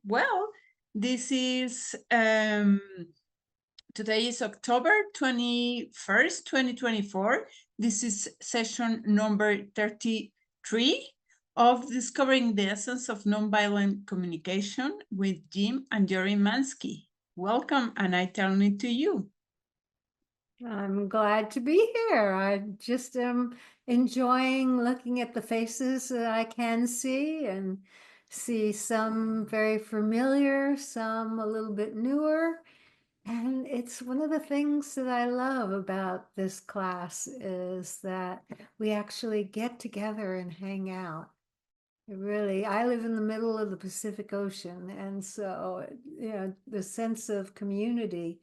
Well, this is today is October 21st, 2024. This is session number 33 of Discovering the Essence of Nonviolent Communication with Jim and Jori Manske. Welcome, and I turn it to you. I'm glad to be here. I just am enjoying looking at the faces that I can see and see some very familiar, some a little bit newer. And it's one of the things that I love about this class is that we actually get together and hang out. Really, I live in the middle of the Pacific Ocean, and so, the sense of community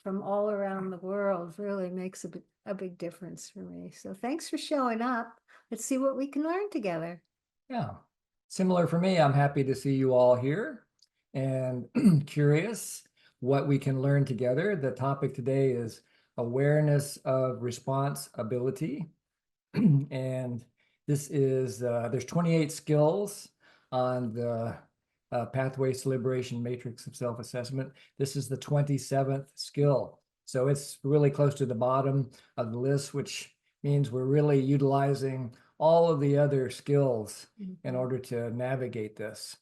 from all around the world really makes a big difference for me. So thanks for showing up. Let's see what we can learn together. Yeah, similar for me. I'm happy to see you all here and curious what we can learn together. The topic today is awareness of responsibility. And this is, there's 28 skills on the Pathways to Liberation Matrix of Self-Assessment. This is the 27th skill. So it's really close to the bottom of the list, which means we're really utilizing all of the other skills in order to navigate this,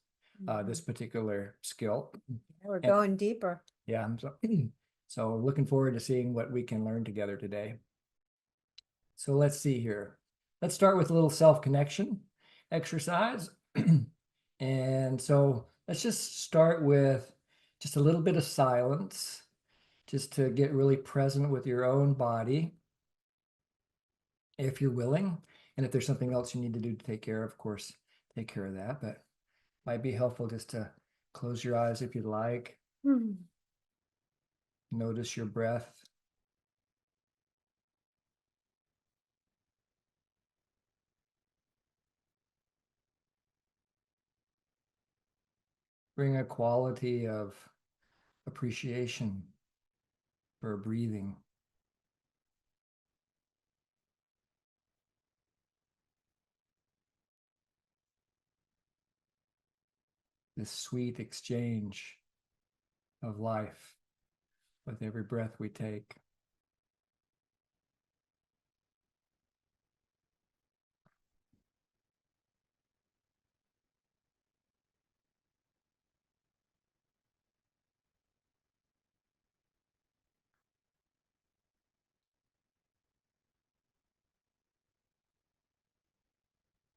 this particular skill. We're going deeper. Yeah, so looking forward to seeing what we can learn together today. So let's see here. Let's start with a little self-connection exercise. And so let's just start with just a little bit of silence, just to get really present with your own body, if you're willing. And if there's something else you need to do to take care of course, take care of that. But might be helpful just to close your eyes if you'd like. Notice your breath. Bring a quality of appreciation for breathing. This sweet exchange of life with every breath we take.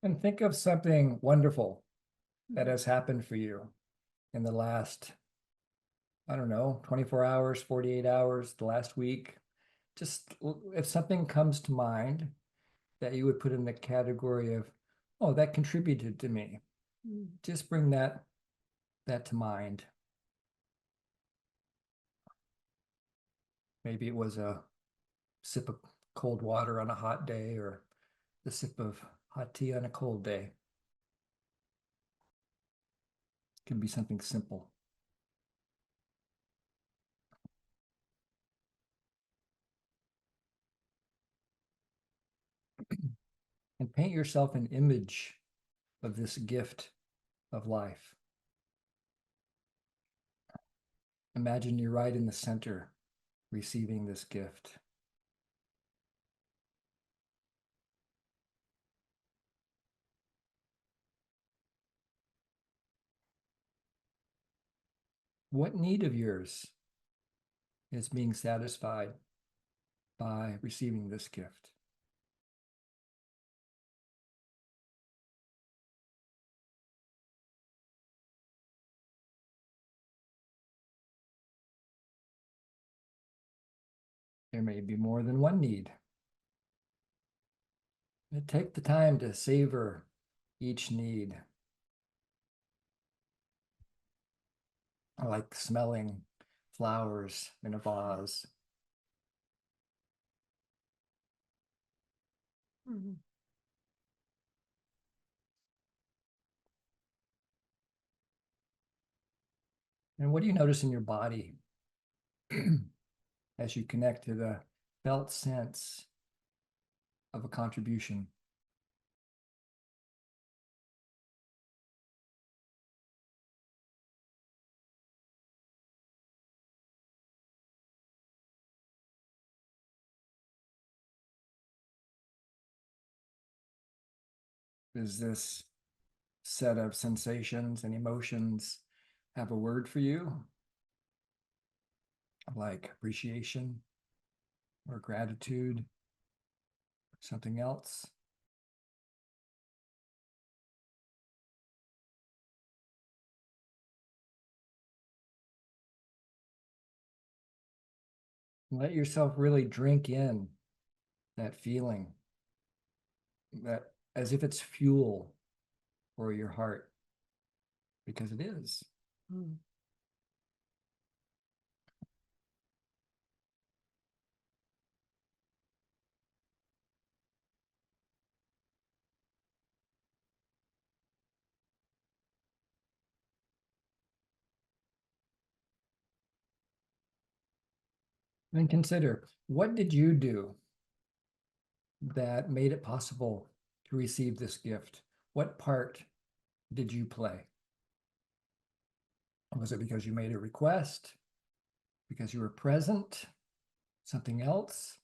And think of something wonderful that has happened for you in the last, I don't know, 24 hours, 48 hours, the last week. Just if something comes to mind that you would put in the category of, oh, that contributed to me. Just bring that to mind. Maybe it was a sip of cold water on a hot day, or the sip of hot tea on a cold day. It can be something simple. And paint yourself an image of this gift of life. Imagine you're right in the center, receiving this gift. What need of yours is being satisfied by receiving this gift? There may be more than one need. But take the time to savor each need. I like smelling flowers in a vase. And what do you notice in your body as you connect to the felt sense of a contribution? Does this set of sensations and emotions have a word for you? Like appreciation or gratitude, something else? Let yourself really drink in that feeling, that as if it's fuel for your heart, because it is. Mm. And consider, what did you do that made it possible to receive this gift? What part did you play? Was it because you made a request? Because you were present? Something else?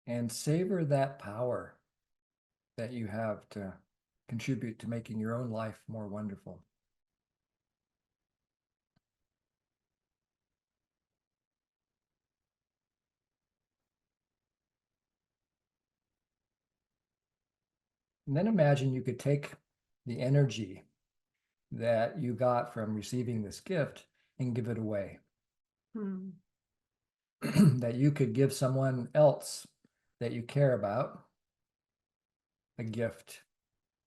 And savor that power that you have to contribute to making your own life more wonderful. And then imagine you could take the energy that you got from receiving this gift and give it away. Mm. That you could give someone else that you care about a gift.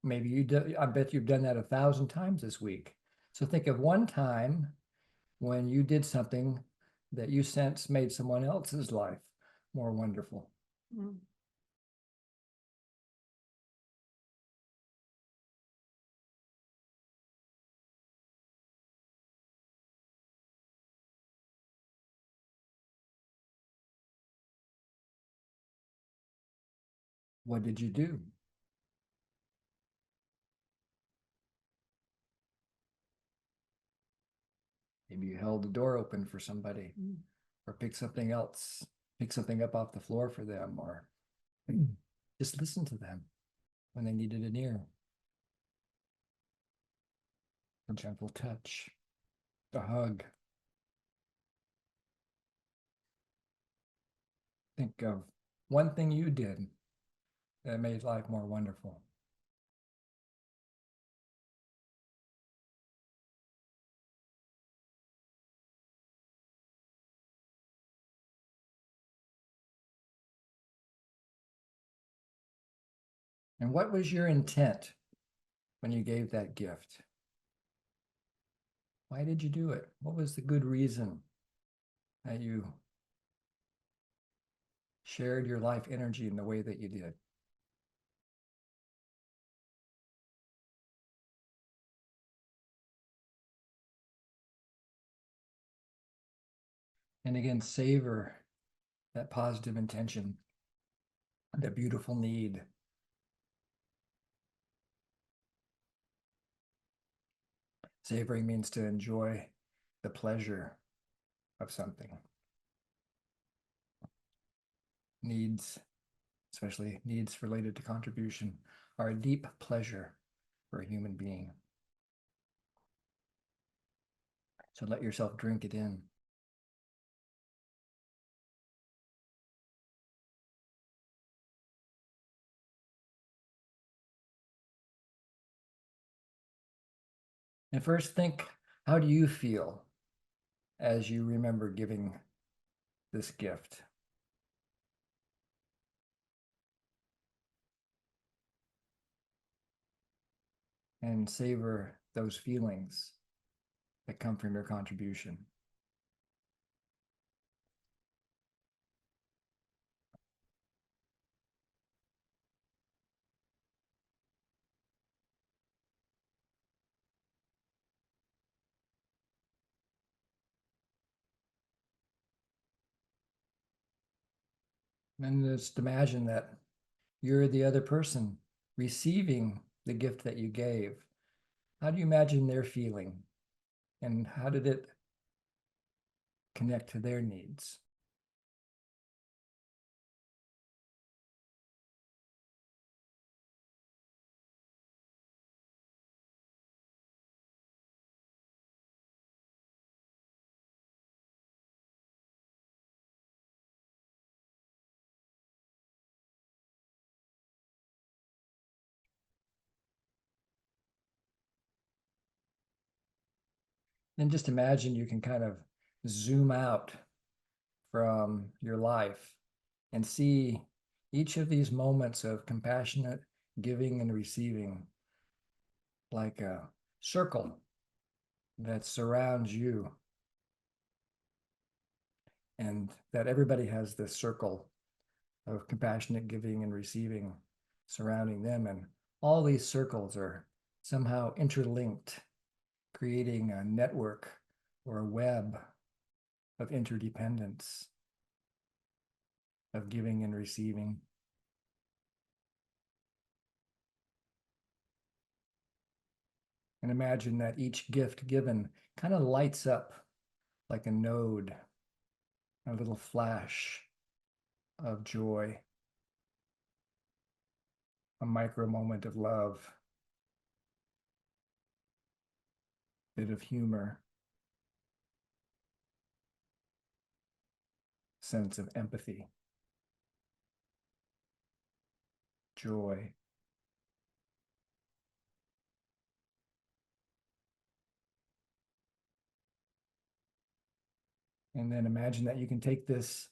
Maybe you do, I bet you've done that 1,000 times this week. So think of one time when you did something that you sense made someone else's life more wonderful. Mm. What did you do? Maybe you held the door open for somebody, Mm. or pick something else, pick something up off the floor for them, or just listen to them when they needed an ear. A gentle touch, a hug. Think of one thing you did that made life more wonderful. And what was your intent when you gave that gift? Why did you do it? What was the good reason that you shared your life energy in the way that you did? And again, savor that positive intention, that beautiful need. Savoring means to enjoy the pleasure of something. Needs, especially needs related to contribution, are a deep pleasure for a human being. So let yourself drink it in. And first think, how do you feel as you remember giving this gift? And savor those feelings that come from your contribution. And just imagine that you're the other person receiving the gift that you gave, how do you imagine they're feeling? And how did it connect to their needs? Then just imagine you can kind of zoom out from your life and see each of these moments of compassionate giving and receiving like a circle that surrounds you, and that everybody has this circle of compassionate giving and receiving surrounding them, and all these circles are somehow interlinked, creating a network or a web of interdependence, of giving and receiving. And imagine that each gift given kind of lights up like a node, a little flash of joy, a micro moment of love, bit of humor, sense of empathy, joy. And then imagine that you can take this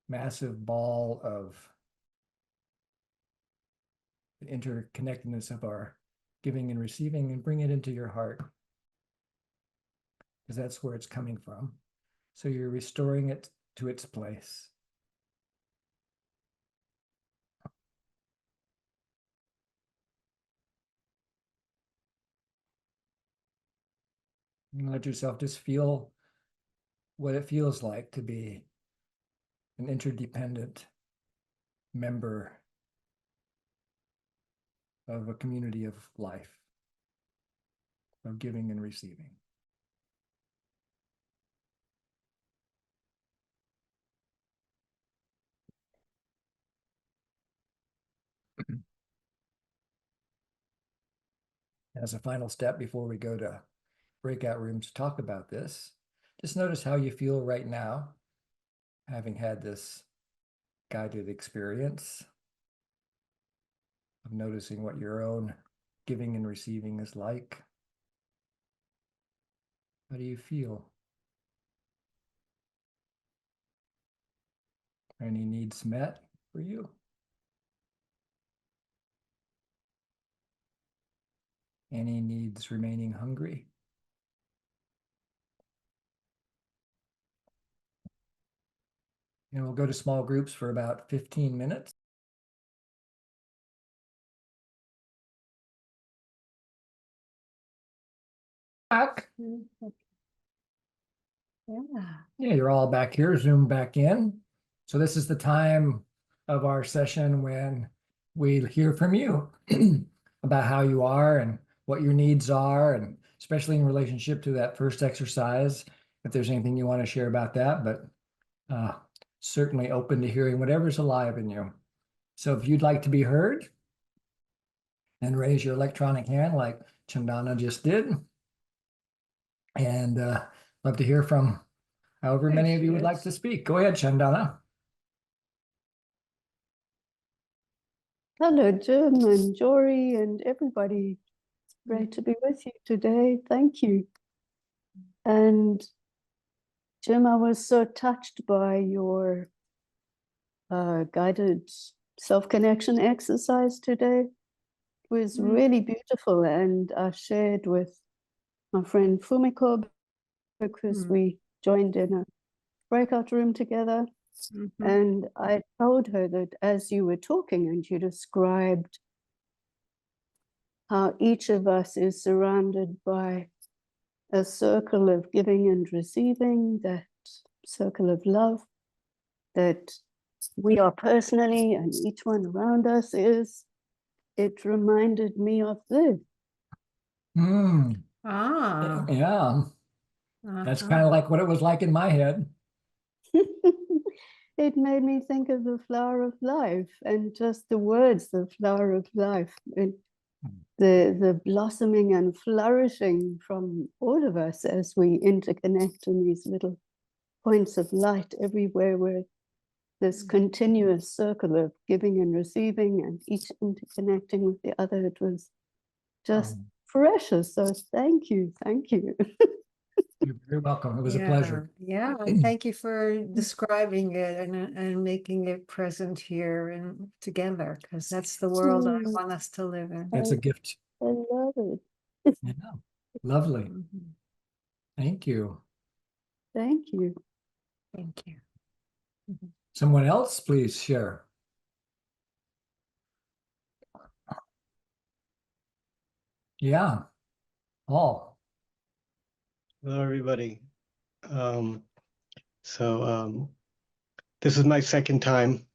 massive ball of the interconnectedness of our giving and receiving and bring it into your heart, because that's where it's coming from. So you're restoring it to its place. And let yourself just feel what it feels like to be an interdependent member of a community of life, of giving and receiving. As a final step before we go to breakout rooms to talk about this, just notice how you feel right now, having had this guided experience of noticing what your own giving and receiving is like. How do you feel? Any needs met for you? Any needs remaining hungry? And we'll go to small groups for about 15 minutes. Back. Yeah, you're all back here, Zoom back in. So this is the time of our session when we hear from you about how you are and what your needs are, and especially in relationship to that first exercise, if there's anything you want to share about that, but certainly open to hearing whatever's alive in you. So if you'd like to be heard, then raise your electronic hand like Chandana just did. And love to hear from however many of you would like to speak. Go ahead, Chandana. Hello, Jim and Jori and everybody. It's great to be with you today. Thank you. And Jim, I was so touched by your guided self-connection exercise today. It was really beautiful, and I shared with my friend Fumiko because we joined in a breakout room together. And I told her that as you were talking and you described how each of us is surrounded by a circle of giving and receiving, that circle of love, that we are personally and each one around us is it reminded me of this. Ah. Yeah, that's Uh-huh. kind of like what it was like in my head. It made me think of the flower of life and just the words, the flower of life, and the blossoming and flourishing from all of us as we interconnect in these little points of light everywhere, where this continuous circle of giving and receiving and each interconnecting with the other. It was just precious. So thank you. Thank you. You're very welcome. It was a pleasure. Yeah, and thank you for describing it and making it present here and together, because that's the world I want us to live in. It's a gift. I love it. Yeah, lovely. Mhm. Thank you. Thank you. Thank you. Someone else, please share. Yeah, Paul. Hello, everybody. This is my second time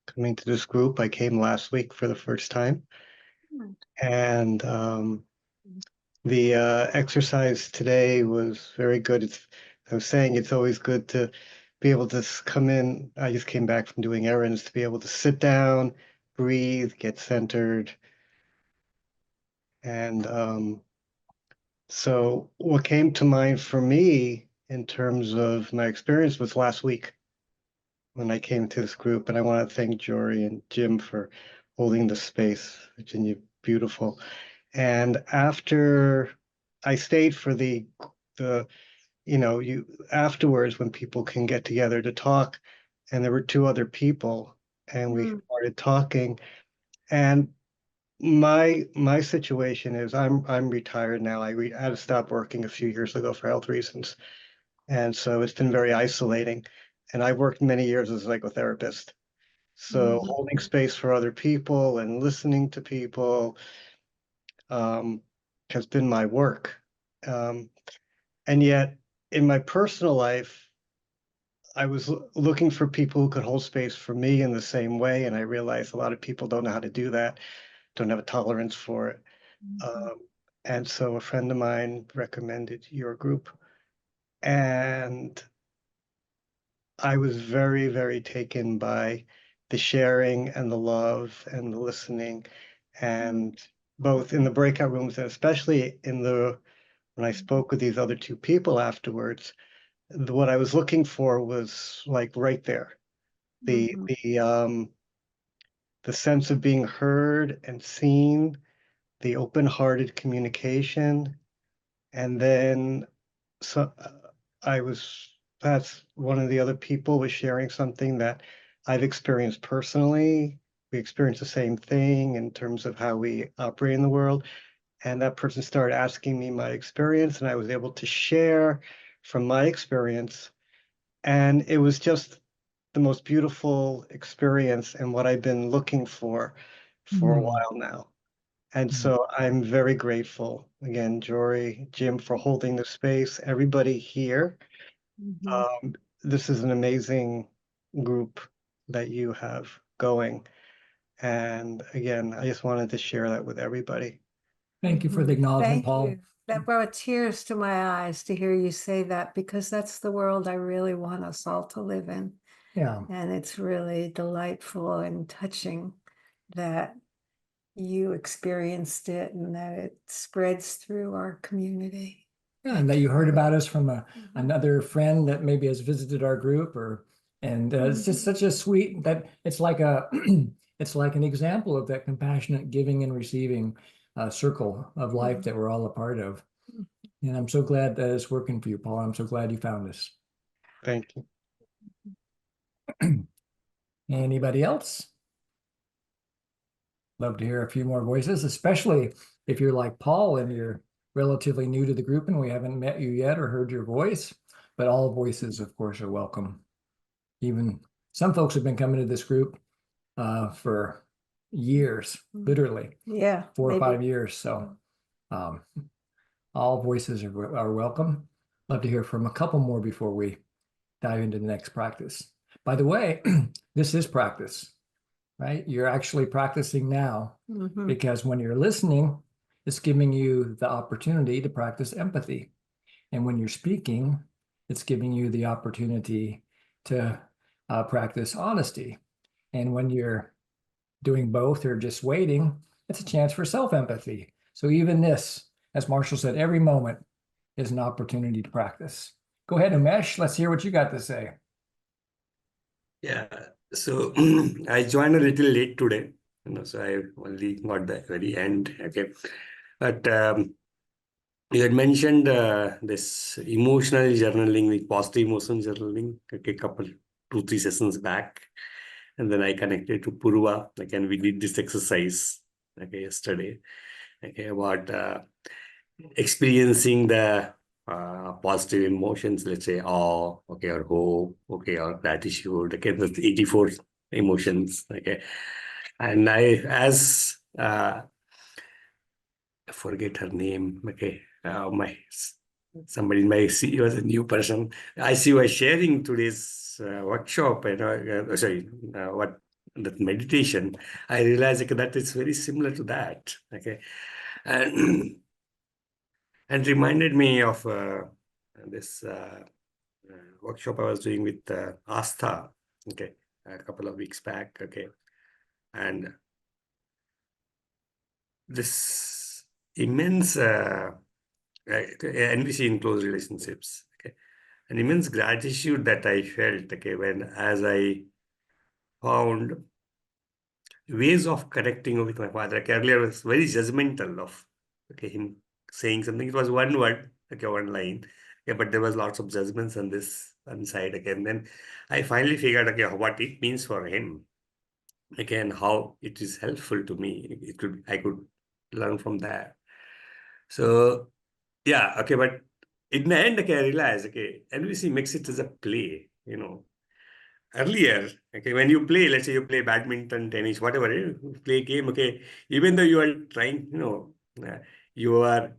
coming to this group. I came last week for the first time. And the exercise today was very good. I was saying it's always good to be able to come in. I just came back from doing errands, to be able to sit down, breathe, get centered. And so what came to mind for me in terms of my experience was last week when I came to this group. And I want to thank Jori and Jim for holding the space. Virginia, beautiful. And after I stayed for the you afterwards, when people can get together to talk, and there were two other people, and we started talking. And my situation is I'm retired now. I had to stop working a few years ago for health reasons, and so it's been very isolating. And I worked many years as a psychotherapist, so holding space for other people and listening to people has been my work. And yet, in my personal life, I was looking for people who could hold space for me in the same way, and I realized a lot of people don't know how to do that, don't have a tolerance for it. And so a friend of mine recommended your group, and I was very, very taken by the sharing and the love and the listening, and both in the breakout rooms and especially when I spoke with these other two people afterwards, what I was looking for was like right there. The sense of being heard and seen, the open-hearted communication, and then so that's one of the other people was sharing something that I've experienced personally. We experienced the same thing in terms of how we operate in the world. And that person started asking me my experience, and I was able to share from my experience. And it was just the most beautiful experience and what I've been looking for a while now. And so I'm very grateful, again, Jori, Jim, for holding the space, everybody here. This is an amazing group that you have going. And again, I just wanted to share that with everybody. Thank you for the acknowledgement, Thank Paul. you. That brought tears to my eyes to hear you say that, because that's the world I really want us all to live in. Yeah. And it's really delightful and touching that you experienced it and that it spreads through our community. Yeah, and that you heard about us from another friend that maybe has visited our group, and it's just such a sweet, that it's like it's like an example of that compassionate giving and receiving circle of life that we're all a part of. And I'm so glad that it's working for you, Paul. I'm so glad you found us. Thank you. Anybody else? Love to hear a few more voices, especially if you're like Paul and you're relatively new to the group and we haven't met you yet or heard your voice. But all voices, of course, are welcome. Even some folks have been coming to this group for years, literally. Yeah. 4 or 5 years. So all voices are welcome. Love to hear from a couple more before we dive into the next practice. By the way, this is practice. right? You're actually practicing now Mhm. because when you're listening, it's giving you the opportunity to practice empathy. And when you're speaking, it's giving you the opportunity to practice honesty. And when you're doing both or just waiting, it's a chance for self-empathy. So even this, as Marshall said, every moment is an opportunity to practice. Go ahead, Umesh. Let's hear what you got to say. Yeah, so I joined a little late today, so I only got the very end. Okay, but you had mentioned this emotional journaling, like positive emotion journaling, okay, couple 2-3 sessions back, and then I connected to Purva, like, and we did this exercise, okay, yesterday, okay, about experiencing the positive emotions, let's say awe, okay, or hope, okay, or gratitude, okay, that's 84 emotions, okay. And I forget her name, okay, somebody in my see was a new person. I see was sharing today's workshop, what that meditation. I realized, okay, that is very similar to that, okay, and and reminded me of this workshop I was doing with Astha, okay, a couple of weeks back, okay, and this immense NVC in close relationships, okay, an immense gratitude that I felt, okay, when as I found ways of connecting with my father. Like earlier, I was very judgmental of, okay, him saying something. It was one word, okay, one line. Yeah, but there was lots of judgments on this one side. Again, then I finally figured, okay, what it means for him. Again, how it is helpful to me. I could learn from that. So yeah, okay, but in the end, okay, I realized, okay, NVC makes it as a play, earlier, okay, when you play, let's say you play badminton, tennis, whatever, you play game, okay, even though you are trying, you are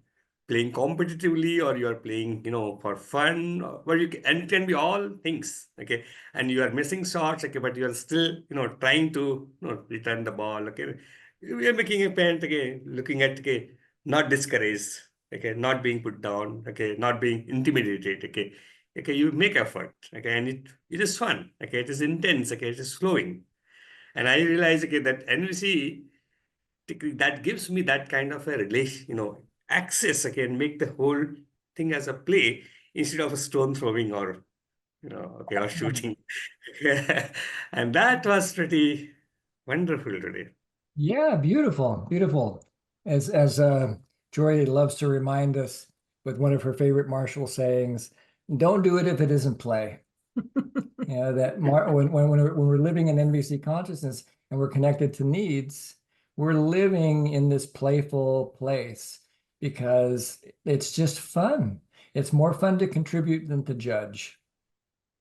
playing competitively or you are playing, for fun, but and it can be all things, okay, and you are missing shots, okay, but you are still, trying to, return the ball, okay, we are making a point, okay, looking at, okay, not discouraged, okay, not being put down, okay, not being intimidated, okay, okay, you make effort, okay, and it is fun, okay, it is intense, okay, it is flowing. And I realize, okay, that NVC, that gives me that kind of a relation, access, okay, and make the whole thing as a play instead of a stone throwing or, okay, or shooting. And that was pretty wonderful today. Yeah, beautiful, beautiful. As Jori loves to remind us with one of her favorite Marshall sayings, don't do it if it isn't play. That when we're living in NVC consciousness and we're connected to needs, we're living in this playful place because it's just fun. It's more fun to contribute than to judge.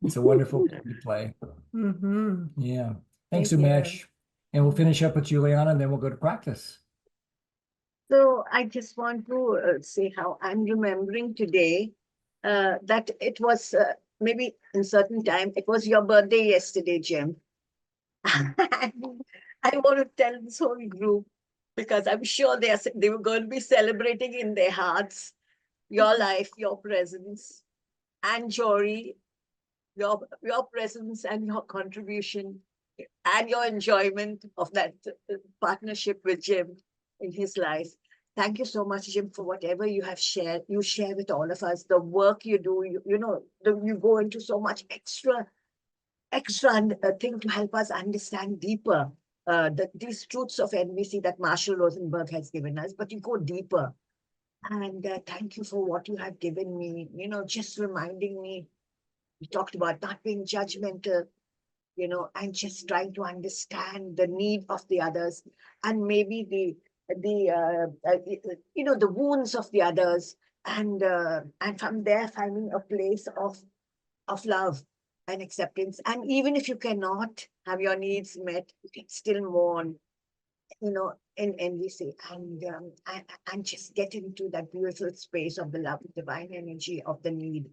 It's a wonderful game to play. Mhm. Yeah. Thanks, Thank you. Umesh. And we'll finish up with Juliana, and then we'll go to practice. So I just want to say how I'm remembering today that it was maybe in certain time, it was your birthday yesterday, Jim. I want to tell this whole group because I'm sure they were going to be celebrating in their hearts your life, your presence, and Jori, your presence and your contribution and your enjoyment of that partnership with Jim in his life. Thank you so much, Jim, for whatever you have shared. You share with all of us the work you do. You go into so much extra thing to help us understand deeper these truths of NVC that Marshall Rosenberg has given us. But you go deeper. And thank you for what you have given me. Just reminding me. We talked about not being judgmental, and just trying to understand the need of the others and maybe the wounds of the others, and from there finding a place of love and acceptance. And even if you cannot have your needs met, you can still mourn, in NVC, and just get into that beautiful space of the love, divine energy of the need.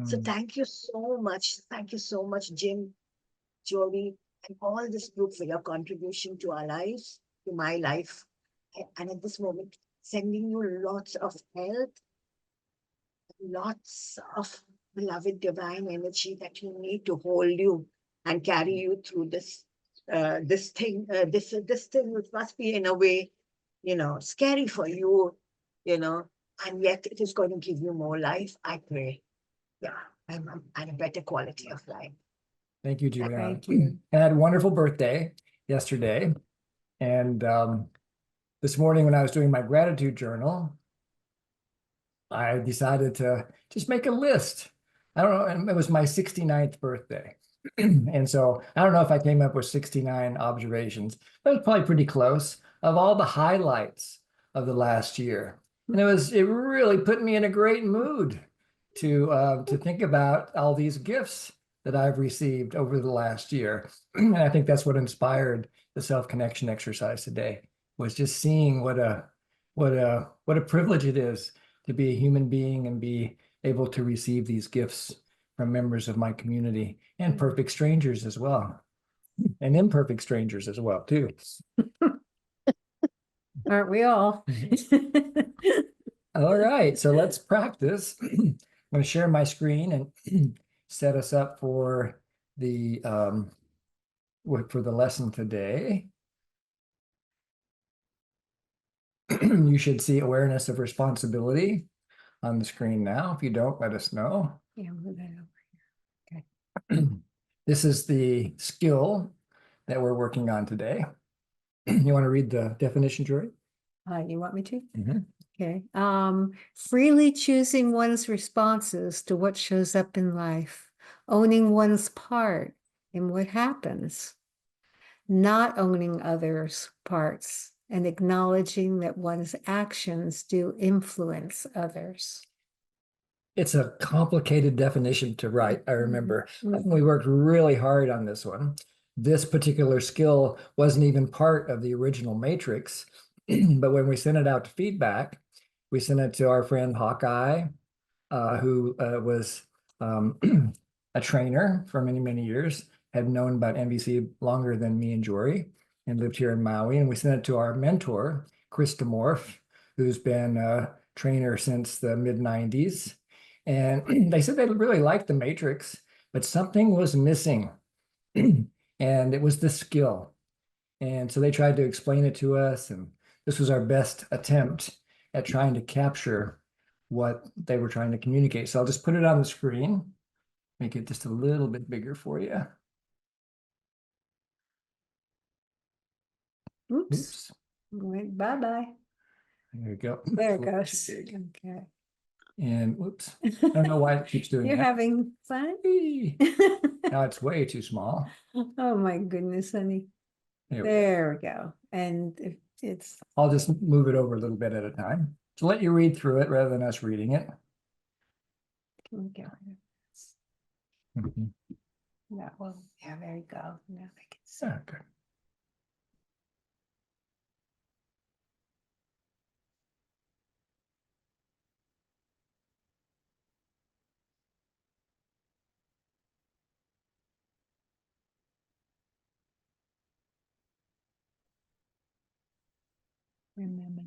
So thank you so much. Thank you so much, Jim, Jori, and all this group for your contribution to our lives, to my life. And at this moment, sending you lots of health, lots of beloved divine energy that you need to hold you and carry you through this this thing which must be in a way, scary for you, and yet it is going to give you more life, I pray. Yeah, and a better quality of life. Thank you, Juliana. Thank you. I had a wonderful birthday yesterday. And this morning when I was doing my gratitude journal, I decided to just make a list. I don't know, and it was my 69th birthday. And so I don't know if I came up with 69 observations, but it was probably pretty close, of all the highlights of the last year. And it really put me in a great mood to think about all these gifts that I've received over the last year. And I think that's what inspired the self-connection exercise today, was just seeing what a privilege it is to be a human being and be able to receive these gifts from members of my community, and perfect strangers as well, and imperfect strangers as well too. Aren't we all? All right, so let's practice. I'm going to share my screen and set us up for the lesson today. You should see awareness of responsibility on the screen now. If you don't, let us know. Yeah, move that over here. Okay. This is the skill that we're working on today. You want to read the definition, Jori? You want me to? Mm-hmm. Okay. Freely choosing one's responses to what shows up in life, owning one's part in what happens, not owning others' parts, and acknowledging that one's actions do influence others. It's a complicated definition to write, I remember. Mhm. We worked really hard on this one. This particular skill wasn't even part of the original matrix, but when we sent it out to feedback, we sent it to our friend Hawkeye, who was a trainer for many, many years, had known about NVC longer than me and Jori, and lived here in Maui. And we sent it to our mentor, Chris DeMorph, who's been a trainer since the mid-90s. And they said they really liked the matrix, but something was missing. And it was the skill. And so they tried to explain it to us. And this was our best attempt at trying to capture what they were trying to communicate. So I'll just put it on the screen, make it just a little bit bigger for you. Oops. Wait, bye-bye. There you go. There it It's a little goes. too big. Okay. And whoops, I don't know why it keeps doing You're that. having fun? Whee! Now it's way too small. Oh my goodness, honey. There we go. There we go. And it's I'll just move it over a little bit at a time to let you read through it rather than us reading it. can we get rid of this? Mhm. That will, yeah, there you go. Now I can see. Ah, good. Remember.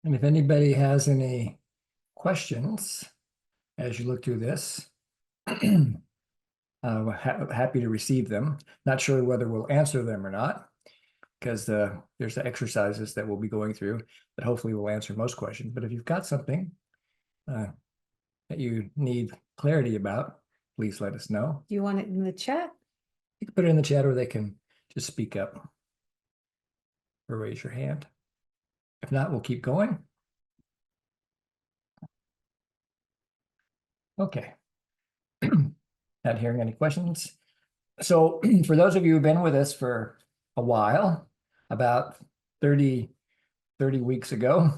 And if anybody has any questions as you look through this, we're happy to receive them. Not sure whether we'll answer them or not, because there's the exercises that we'll be going through that hopefully will answer most questions. But if you've got something that you need clarity about, please let us know. Do you want it in the chat? You can put it in the chat, or they can just speak up or raise your hand. If not, we'll keep going. Okay. Not hearing any questions. So for those of you who've been with us for a while, about 30 weeks ago,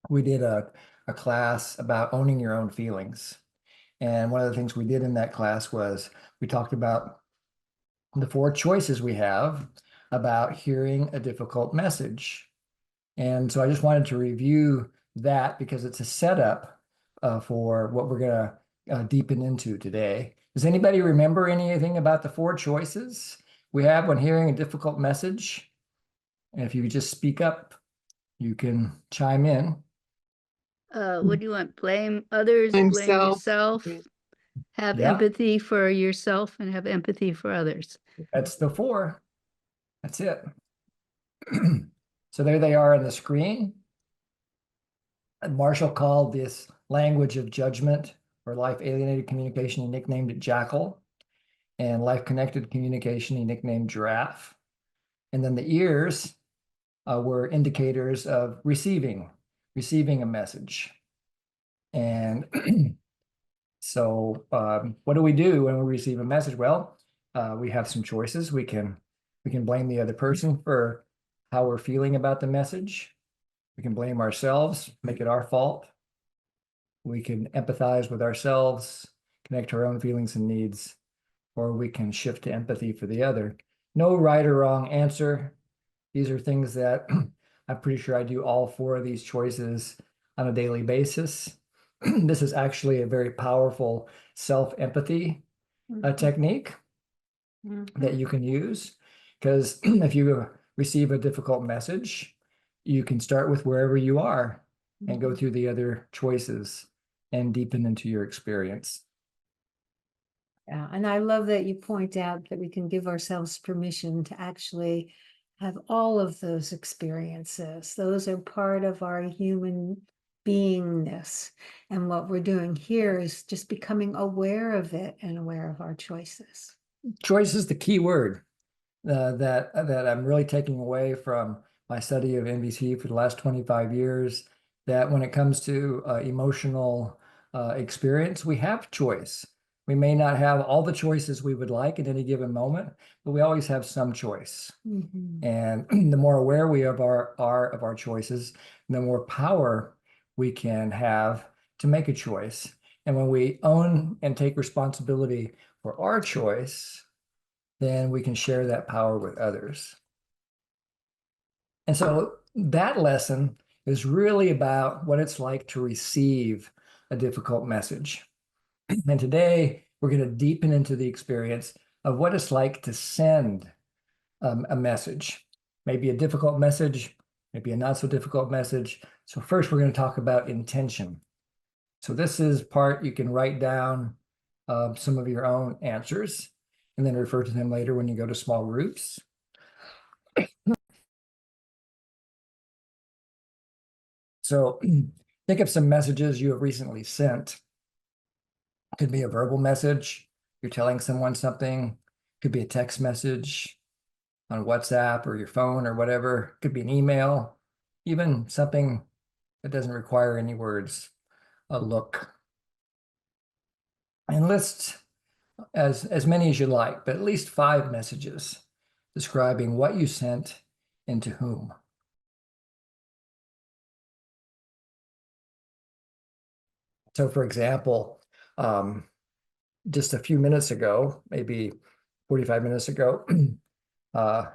we did a class about owning your own feelings. And one of the things we did in that class was we talked about the 4 choices we have about hearing a difficult message. And so I just wanted to review that because it's a setup for what we're going to deepen into today. Does anybody remember anything about the 4 choices we have when hearing a difficult message? And if you could just speak up, you can chime in. What do you want? Blame others, blame yourself, have empathy for yourself, and have empathy for others. That's the 4. That's it. So there they are on the screen. And Marshall called this language of judgment or life alienated communication. He nicknamed it Jackal. And life connected communication, he nicknamed Giraffe. And then the ears were indicators of receiving a message. And so what do we do when we receive a message? Well, we have some choices. We can blame the other person for how we're feeling about the message. We can blame ourselves, make it our fault. We can empathize with ourselves, connect to our own feelings and needs, or we can shift to empathy for the other. No right or wrong answer. These are things that I'm pretty sure I do all 4 of these choices on a daily basis. This is actually a very powerful self-empathy technique that you can use, because if you receive a difficult message, you can start with wherever you are and go through the other choices and deepen into your experience. Yeah, and I love that you point out that we can give ourselves permission to actually have all of those experiences. Those are part of our human beingness. And what we're doing here is just becoming aware of it and aware of our choices. Choice is the key word that I'm really taking away from my study of NVC for the last 25 years, that when it comes to emotional experience, we have choice. We may not have all the choices we would like at any given moment, but we always have some choice. And the more aware we are of our choices, the more power we can have to make a choice. And when we own and take responsibility for our choice, then we can share that power with others. And so that lesson is really about what it's like to receive a difficult message. And today we're going to deepen into the experience of what it's like to send a message, maybe a difficult message, maybe a not so difficult message. So first we're going to talk about intention. So this is part you can write down some of your own answers and then refer to them later when you go to small groups. So think of some messages you have recently sent. It could be a verbal message. You're telling someone something. It could be a text message on WhatsApp or your phone or whatever. It could be an email, even something that doesn't require any words, a look. And list as many as you like, but at least 5 messages describing what you sent and to whom. So for example, just a few minutes ago, maybe 45 minutes ago, I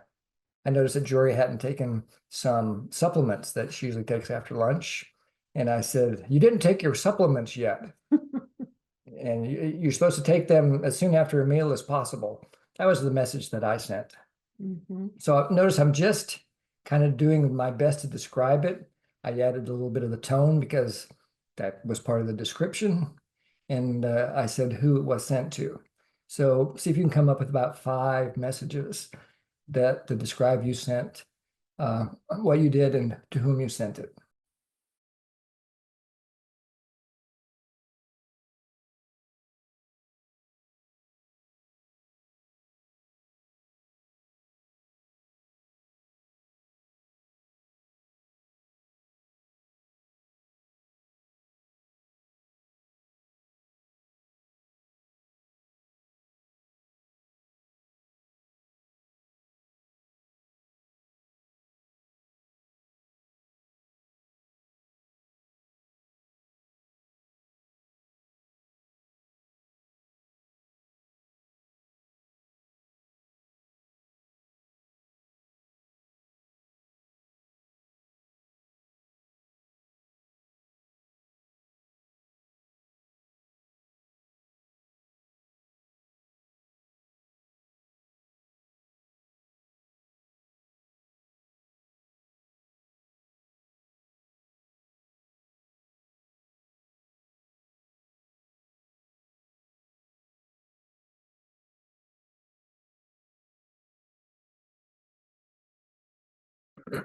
noticed that Jori hadn't taken some supplements that she usually takes after lunch. And I said, "You didn't take your supplements yet." And you're supposed to take them as soon after a meal as possible. That was the message that I sent. So notice I'm just kind of doing my best to describe it. I added a little bit of the tone because that was part of the description. And I said who it was sent to. So see if you can come up with about 5 messages that to describe you sent, what you did and to whom you sent it.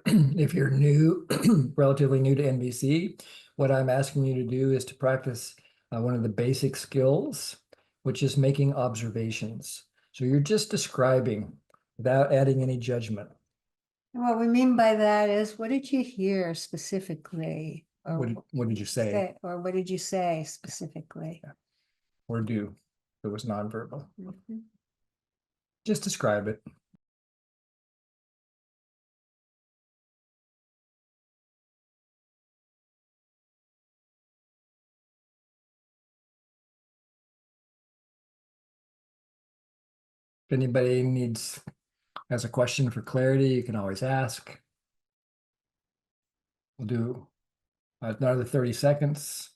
if you're new, relatively new to NVC, what I'm asking you to do is to practice one of the basic skills, which is making observations. So you're just describing without adding any judgment. What we mean by that is, what did you hear specifically? Or What did you say? Or what did you say specifically? Or do? It was nonverbal. Mhm. Just describe it. If anybody has a question for clarity, you can always ask. We'll do another 30 seconds,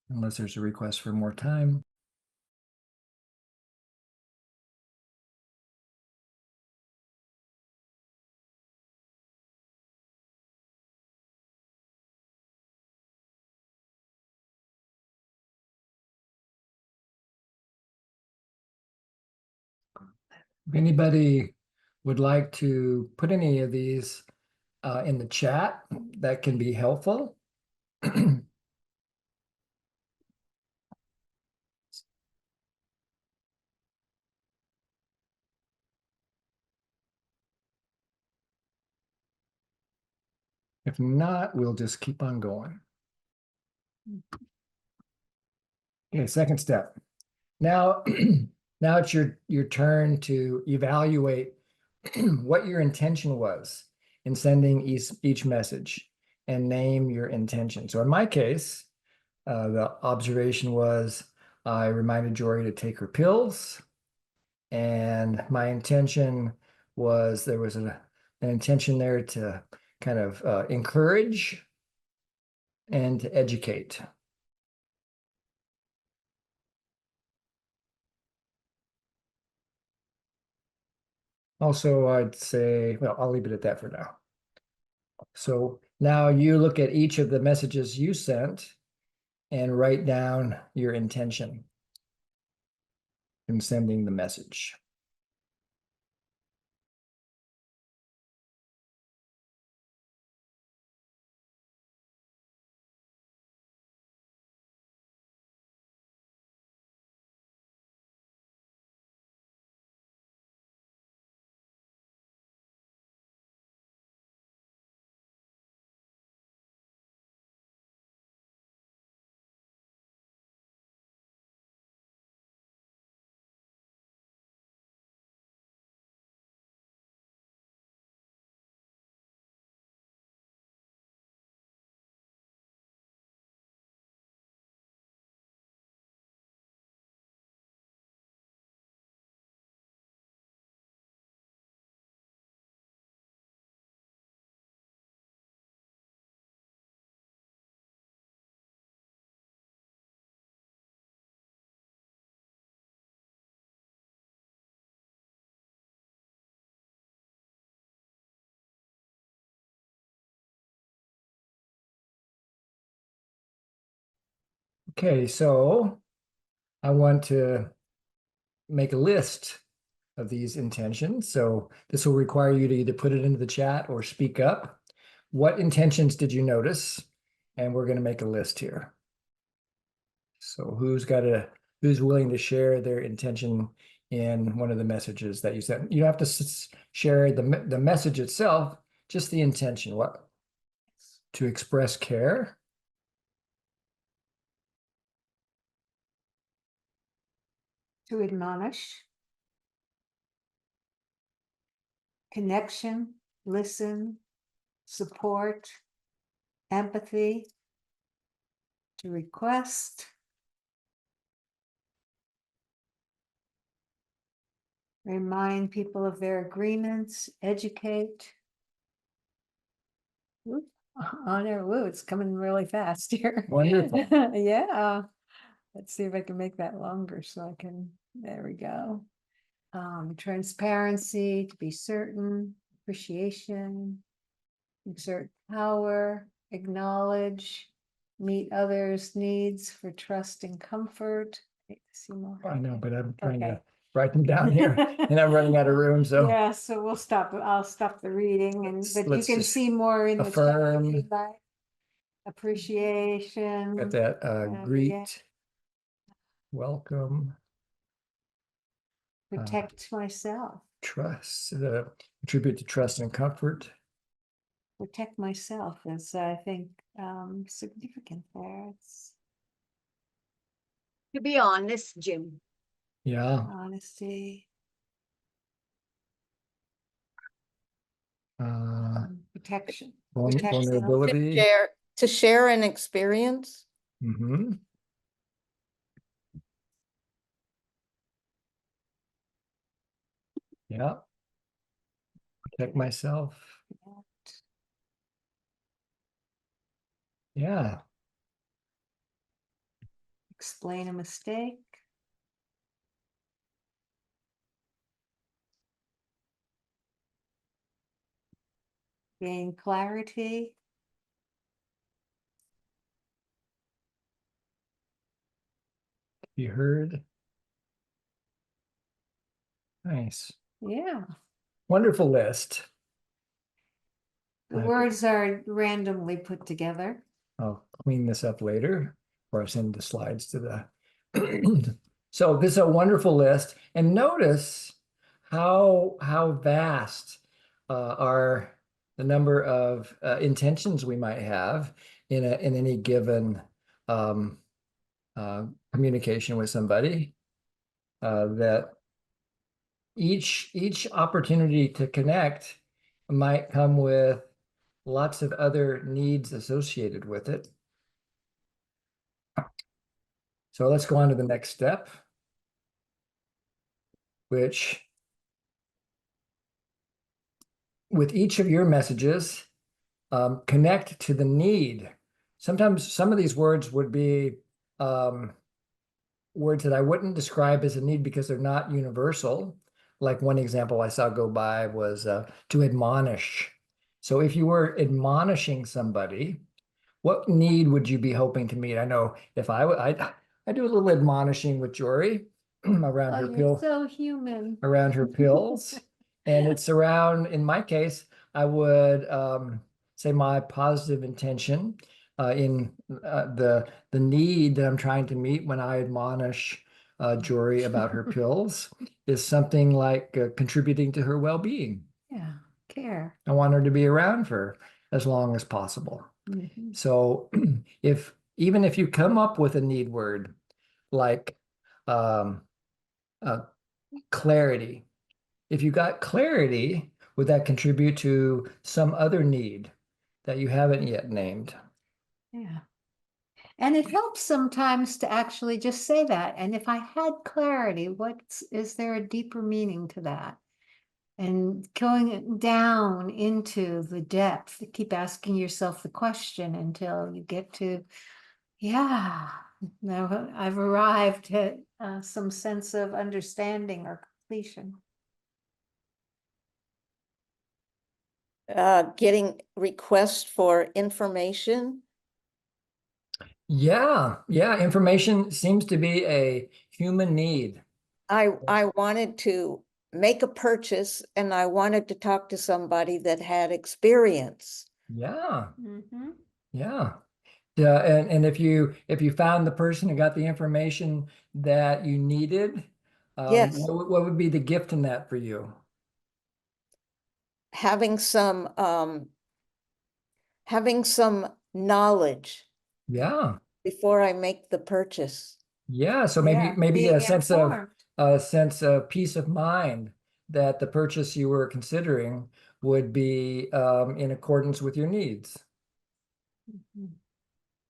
unless there's a request for more time. If anybody would like to put any of these in the chat, that can be helpful. If not, we'll just keep on going. Okay, second step. Now, now it's your turn to evaluate what your intention was in sending each message and name your intention. So in my case, the observation was I reminded Jori to take her pills, and my intention was there was an intention there to kind of encourage and to educate. Also, I'd say, well, I'll leave it at that for now. So now you look at each of the messages you sent and write down your intention in sending the message. Okay, so I want to make a list of these intentions. So this will require you to either put it into the chat or speak up. What intentions did you notice? And we're going to make a list here. So who's willing to share their intention in one of the messages that you sent? You have to share the message itself, just the intention. What? To express care. To admonish. Connection, listen, support, empathy. To request. Remind people of their agreements, educate. Whoop, honor, woo, it's coming really fast here. Wonderful. Yeah. Let's see if I can make that longer so I can, there we go. Transparency, to be certain, appreciation, exert power, acknowledge, meet others' needs for trust and comfort. See more. I know, but I'm trying to write them down here, and I'm running out of room, so Yeah, so we'll stop, I'll stop the reading and, but you let's can just see more in the chat if affirm. you'd like. Appreciation. Got that yeah. greet, welcome, Protect myself. trust, contribute to trust and comfort. Protect myself is, I think, significant there. It's To be honest, Jim. Yeah. honesty, protection. Protect self. Vulnerability. To share an experience. Mm-hmm. Yeah. Protect myself. Yeah. Explain a mistake. Gain clarity. Be heard. Nice. Yeah. Wonderful list. The words are randomly put together. I'll clean this up later, or send the slides to the. So this is a wonderful list, and notice how vast are the number of intentions we might have in any given communication with somebody. That each opportunity to connect might come with lots of other needs associated with it. So let's go on to the next step, which with each of your messages, connect to the need. Sometimes some of these words would be words that I wouldn't describe as a need because they're not universal. Like one example I saw go by was to admonish. So if you were admonishing somebody, what need would you be hoping to meet? I know if I do a little admonishing with Jori around her pill. So human. Around her pills. And it's around, in my case, I would say my positive intention in the need that I'm trying to meet when I admonish Jori about her pills is something like contributing to her well-being. Yeah, care. I want her to be around for as long as possible. Mm-hmm. So even if you come up with a need word like clarity, if you got clarity, would that contribute to some other need that you haven't yet named? Yeah. And it helps sometimes to actually just say that. And if I had clarity, is there a deeper meaning to that? And going down into the depth, keep asking yourself the question until you get to, yeah, now I've arrived at some sense of understanding or completion. Getting requests for information. Yeah, information seems to be a human need. I wanted to make a purchase and I wanted to talk to somebody that had experience. Yeah. Mm-hmm. Yeah. And if you found the person who got the information that you needed, Yes. what would be the gift in that for you? Having some knowledge. Yeah. Before I make the purchase. Yeah. So maybe a sense of peace of mind that the purchase you were considering would be in accordance with your needs. Mm-hmm.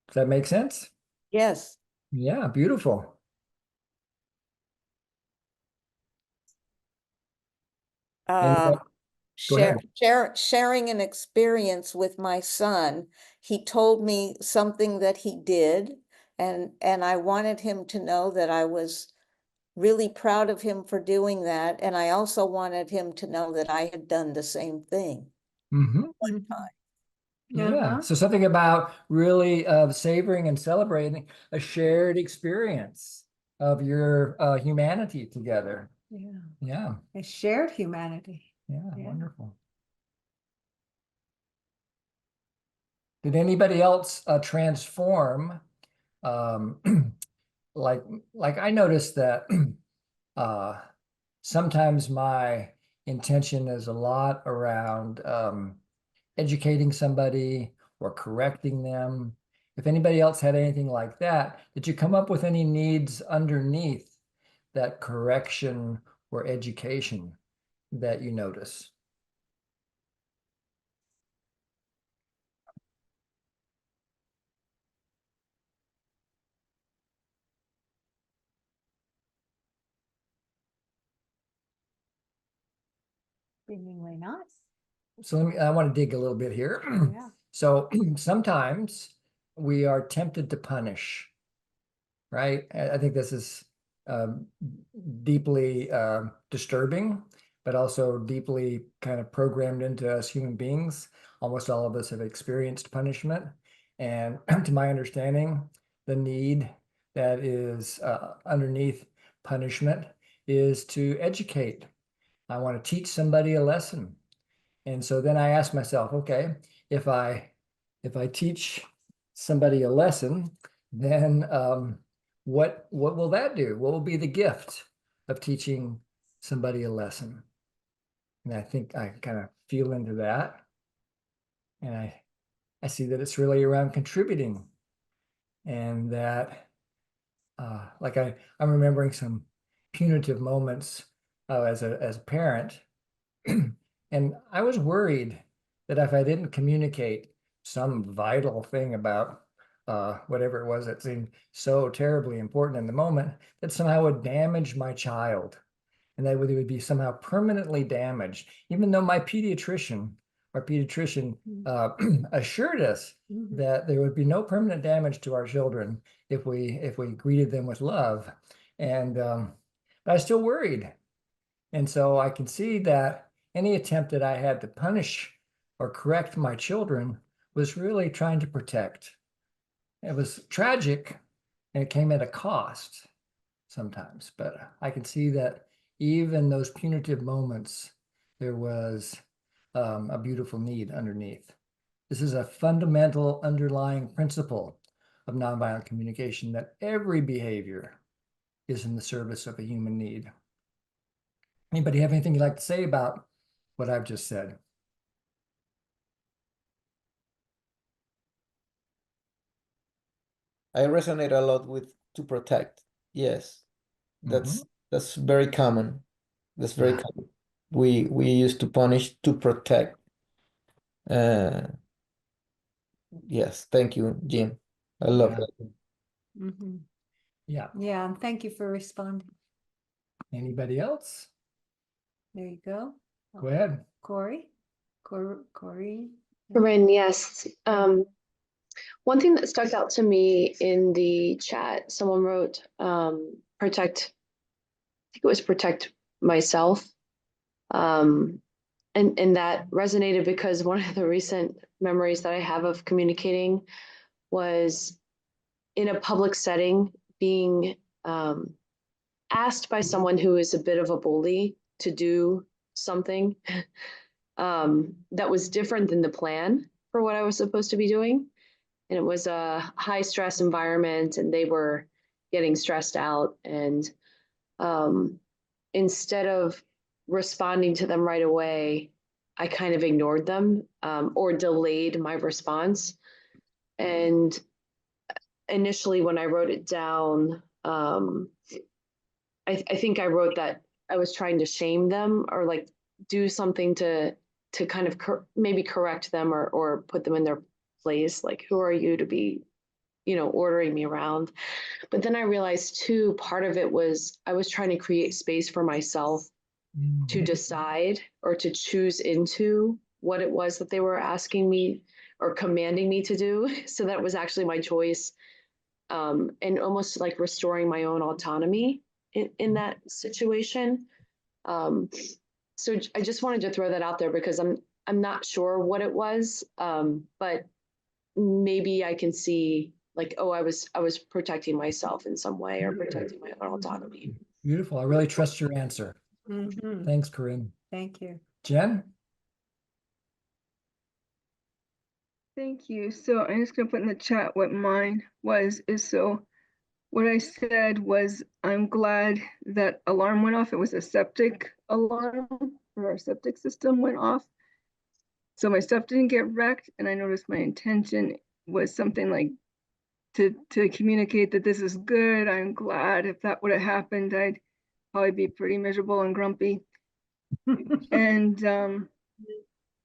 Does that make sense? Yes. Yeah, beautiful. Sharing an experience with my son. He told me something that he did, and I wanted him to know that I was really proud of him for doing that. And I also wanted him to know that I had done the same thing. Mm-hmm. One time. Yeah. So something about really savoring and celebrating a shared experience of your humanity together. Yeah. A shared humanity. Yeah. Yeah. Wonderful. Did anybody else transform? Like I noticed that sometimes my intention is a lot around educating somebody or correcting them. If anybody else had anything like that, did you come up with any needs underneath that correction or education that you notice? Seemingly not. So I want to dig a little bit here. Yeah. So sometimes we are tempted to punish, right? I think this is deeply disturbing, but also deeply kind of programmed into us human beings. Almost all of us have experienced punishment. And to my understanding, the need that is underneath punishment is to educate. I want to teach somebody a lesson. And so then I ask myself, okay, if I teach somebody a lesson, then what will that do? What will be the gift of teaching somebody a lesson? And I think I kind of feel into that. And I see that it's really around contributing, and that like I'm remembering some punitive moments as a parent. And I was worried that if I didn't communicate some vital thing about whatever it was that seemed so terribly important in the moment, that somehow would damage my child, and that they would be somehow permanently damaged, even though our pediatrician assured us that there would be no permanent damage to our children if we greeted them with love. And but I was still worried. And so I can see that any attempt that I had to punish or correct my children was really trying to protect. It was tragic, and it came at a cost sometimes, but I can see that even those punitive moments, there was a beautiful need underneath. This is a fundamental underlying principle of nonviolent communication, that every behavior is in the service of a human need. Anybody have anything you'd like to say about what I've just said? I resonate a lot with to protect. Yes, that's very common. That's very common. We used to punish to protect. Yes, thank you, Jim. I love that. Yeah. Yeah, and thank you for responding. Anybody else? There you go. Go ahead. Corey. Corinne, yes. One thing that stuck out to me in the chat, someone wrote, protect, I think it was protect myself. And that resonated because one of the recent memories that I have of communicating was in a public setting, being asked by someone who is a bit of a bully to do something that was different than the plan for what I was supposed to be doing. And it was a high stress environment, and they were getting stressed out. And instead of responding to them right away, I kind of ignored them or delayed my response. And initially, when I wrote it down, I think I wrote that I was trying to shame them or like do something to kind of maybe correct them or put them in their place. Like, who are you to be, ordering me around? But then I realized too, part of it was I was trying to create space for myself to decide or to choose into what it was that they were asking me or commanding me to do. So that was actually my choice, and almost like restoring my own autonomy in that situation. So I just wanted to throw that out there because I'm not sure what it was, but maybe I can see like, oh, I was protecting myself in some way or protecting my own autonomy. Beautiful. I really trust your answer. Mhm. Thanks, Corinne. Thank you. Jen? Thank you. So I'm just gonna put in the chat what mine is so what I said was, I'm glad that alarm went off. It was a septic alarm, or our septic system went off. So my stuff didn't get wrecked, and I noticed my intention was something like to communicate that this is good. I'm glad. If that would have happened, I'd probably be pretty miserable and grumpy. And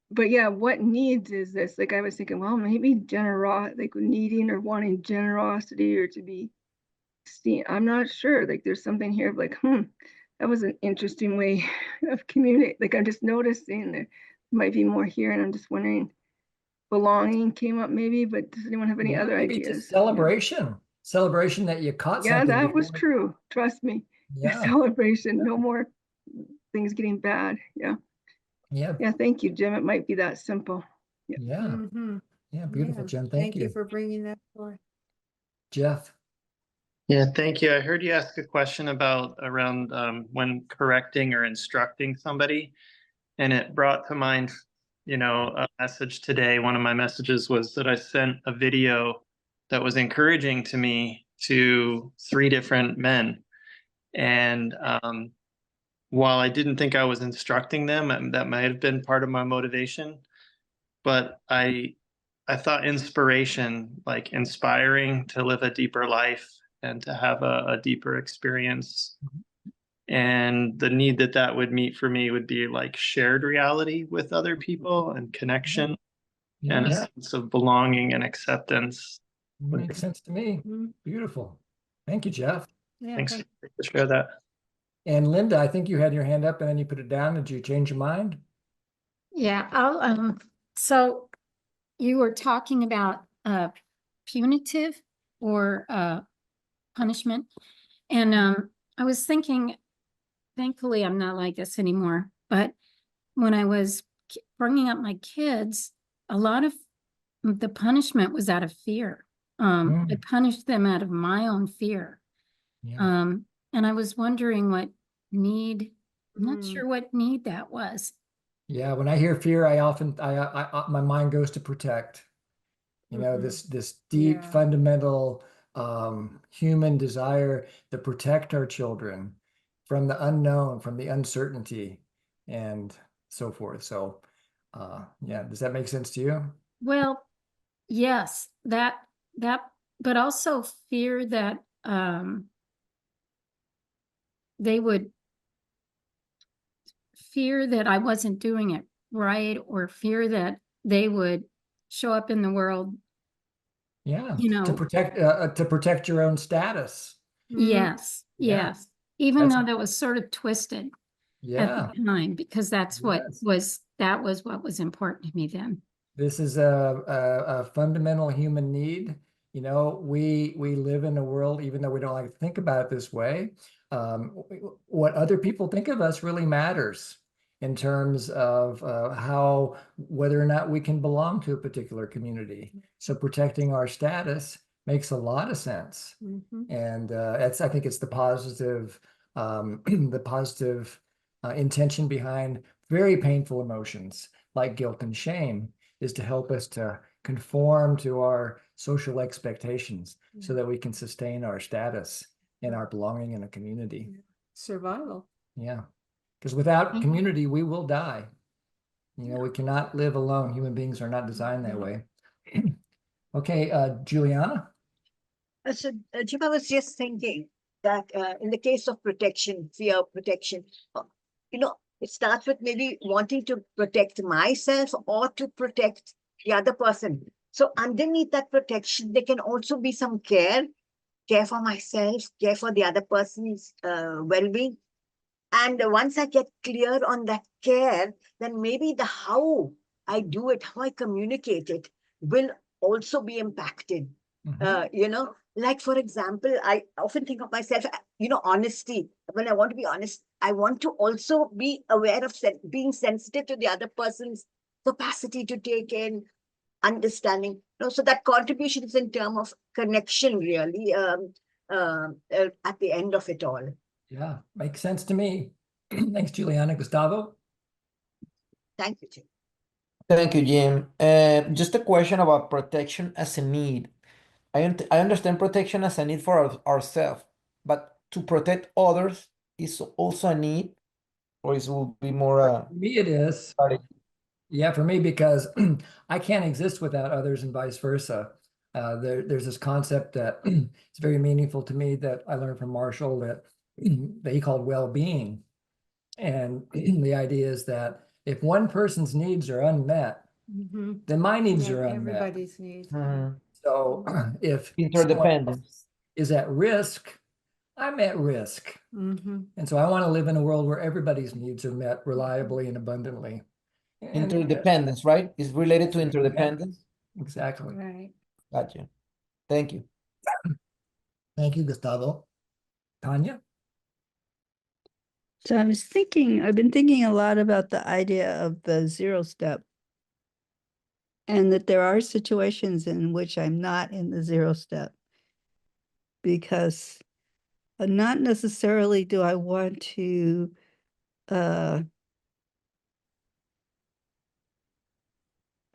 but yeah, what needs is this? Like I was thinking, well, maybe like needing or wanting generosity or to be seen. I'm not sure. Like there's something here of like, that was an interesting way of communicating. Like I'm just noticing there might be more here, and I'm just wondering. Belonging came up maybe, but does anyone have any other Maybe ideas? just celebration. Celebration that you caught Yeah, something. that was before. true. Trust me. Yeah. Celebration. No more things getting bad. Yeah. Yeah. Yeah. Thank you, Jim. It might be that simple. Yeah. Mhm. Yeah. Beautiful, Yeah. Jen. Thank you for bringing that forward. Jeff? Yeah, thank you. I heard you ask a question about around when correcting or instructing somebody, and it brought to mind, a message today. One of my messages was that I sent a video that was encouraging to me to 3 different men. And while I didn't think I was instructing them, that might have been part of my motivation, but I thought inspiration, like inspiring to live a deeper life and to have a deeper experience. And the need that would meet for me would be like shared reality with other people and connection and a sense of belonging and acceptance. Makes sense to me. Beautiful. Thank you, Jeff. Yeah, Thanks for sharing that. And Linda, I think you had your hand up and then you put it down. Did you change your mind? Yeah, so you were talking about punitive or punishment. And I was thinking, thankfully I'm not like this anymore, but when I was bringing up my kids, a lot of the punishment was out of fear. I punished them out of my own fear. And I was wondering what need, I'm not sure what need that was. Yeah, when I hear fear, I often my mind goes to protect. This deep, fundamental human desire to protect our children from the unknown, from the uncertainty, and so forth. So, yeah, does that make sense to you? Well, yes, that, but also fear that they would fear that I wasn't doing it right, or fear that they would show up in the world. Yeah, to protect your own status. Yes, yes. Even though that was sort of twisted at the time, because that's what was what was important to me then. This is a fundamental human need. We live in a world, even though we don't like to think about it this way, what other people think of us really matters in terms of whether or not we can belong to a particular community. So protecting our status makes a lot of sense. And I think it's the positive, intention behind very painful emotions like guilt and shame, is to help us to conform to our social expectations so that we can sustain our status and our belonging in a community. Survival. Yeah, because without community, we will die. We cannot live alone. Human beings are not designed that way. Okay, Juliana? So, Jim, I was just thinking that in the case of protection, fear of protection, it starts with maybe wanting to protect myself or to protect the other person. So underneath that protection, there can also be some care for myself, care for the other person's well-being. And once I get clear on that care, then maybe the how I do it, how I communicate it will also be impacted. Like, for example, I often think of myself, honesty. When I want to be honest, I want to also be aware of being sensitive to the other person's capacity to take in, understanding. So that contribution is in terms of connection, really, at the end of it all. Yeah, makes sense to me. Thanks, Juliana. Gustavo? Thank you, Jim. Thank you, Jim. Just a question about protection as a need. I understand protection as a need for ourselves, but to protect others is also a need, or it will be more For me, it is. Yeah, for me, because I can't exist without others and vice versa. There's this concept that it's very meaningful to me that I learned from Marshall that he called well-being. And the idea is that if one person's needs are unmet, then my needs are unmet. Everybody's needs. So if someone interdependence is at risk, I'm at risk. And so I want to live in a world where everybody's needs are met reliably and abundantly. And interdependence, right? Is related to interdependence. exactly. Right. Gotcha. Thank you. Thank you, Gustavo. Tanya? So I've been thinking a lot about the idea of the 0 step. And that there are situations in which I'm not in the 0 step. Because not necessarily do I want to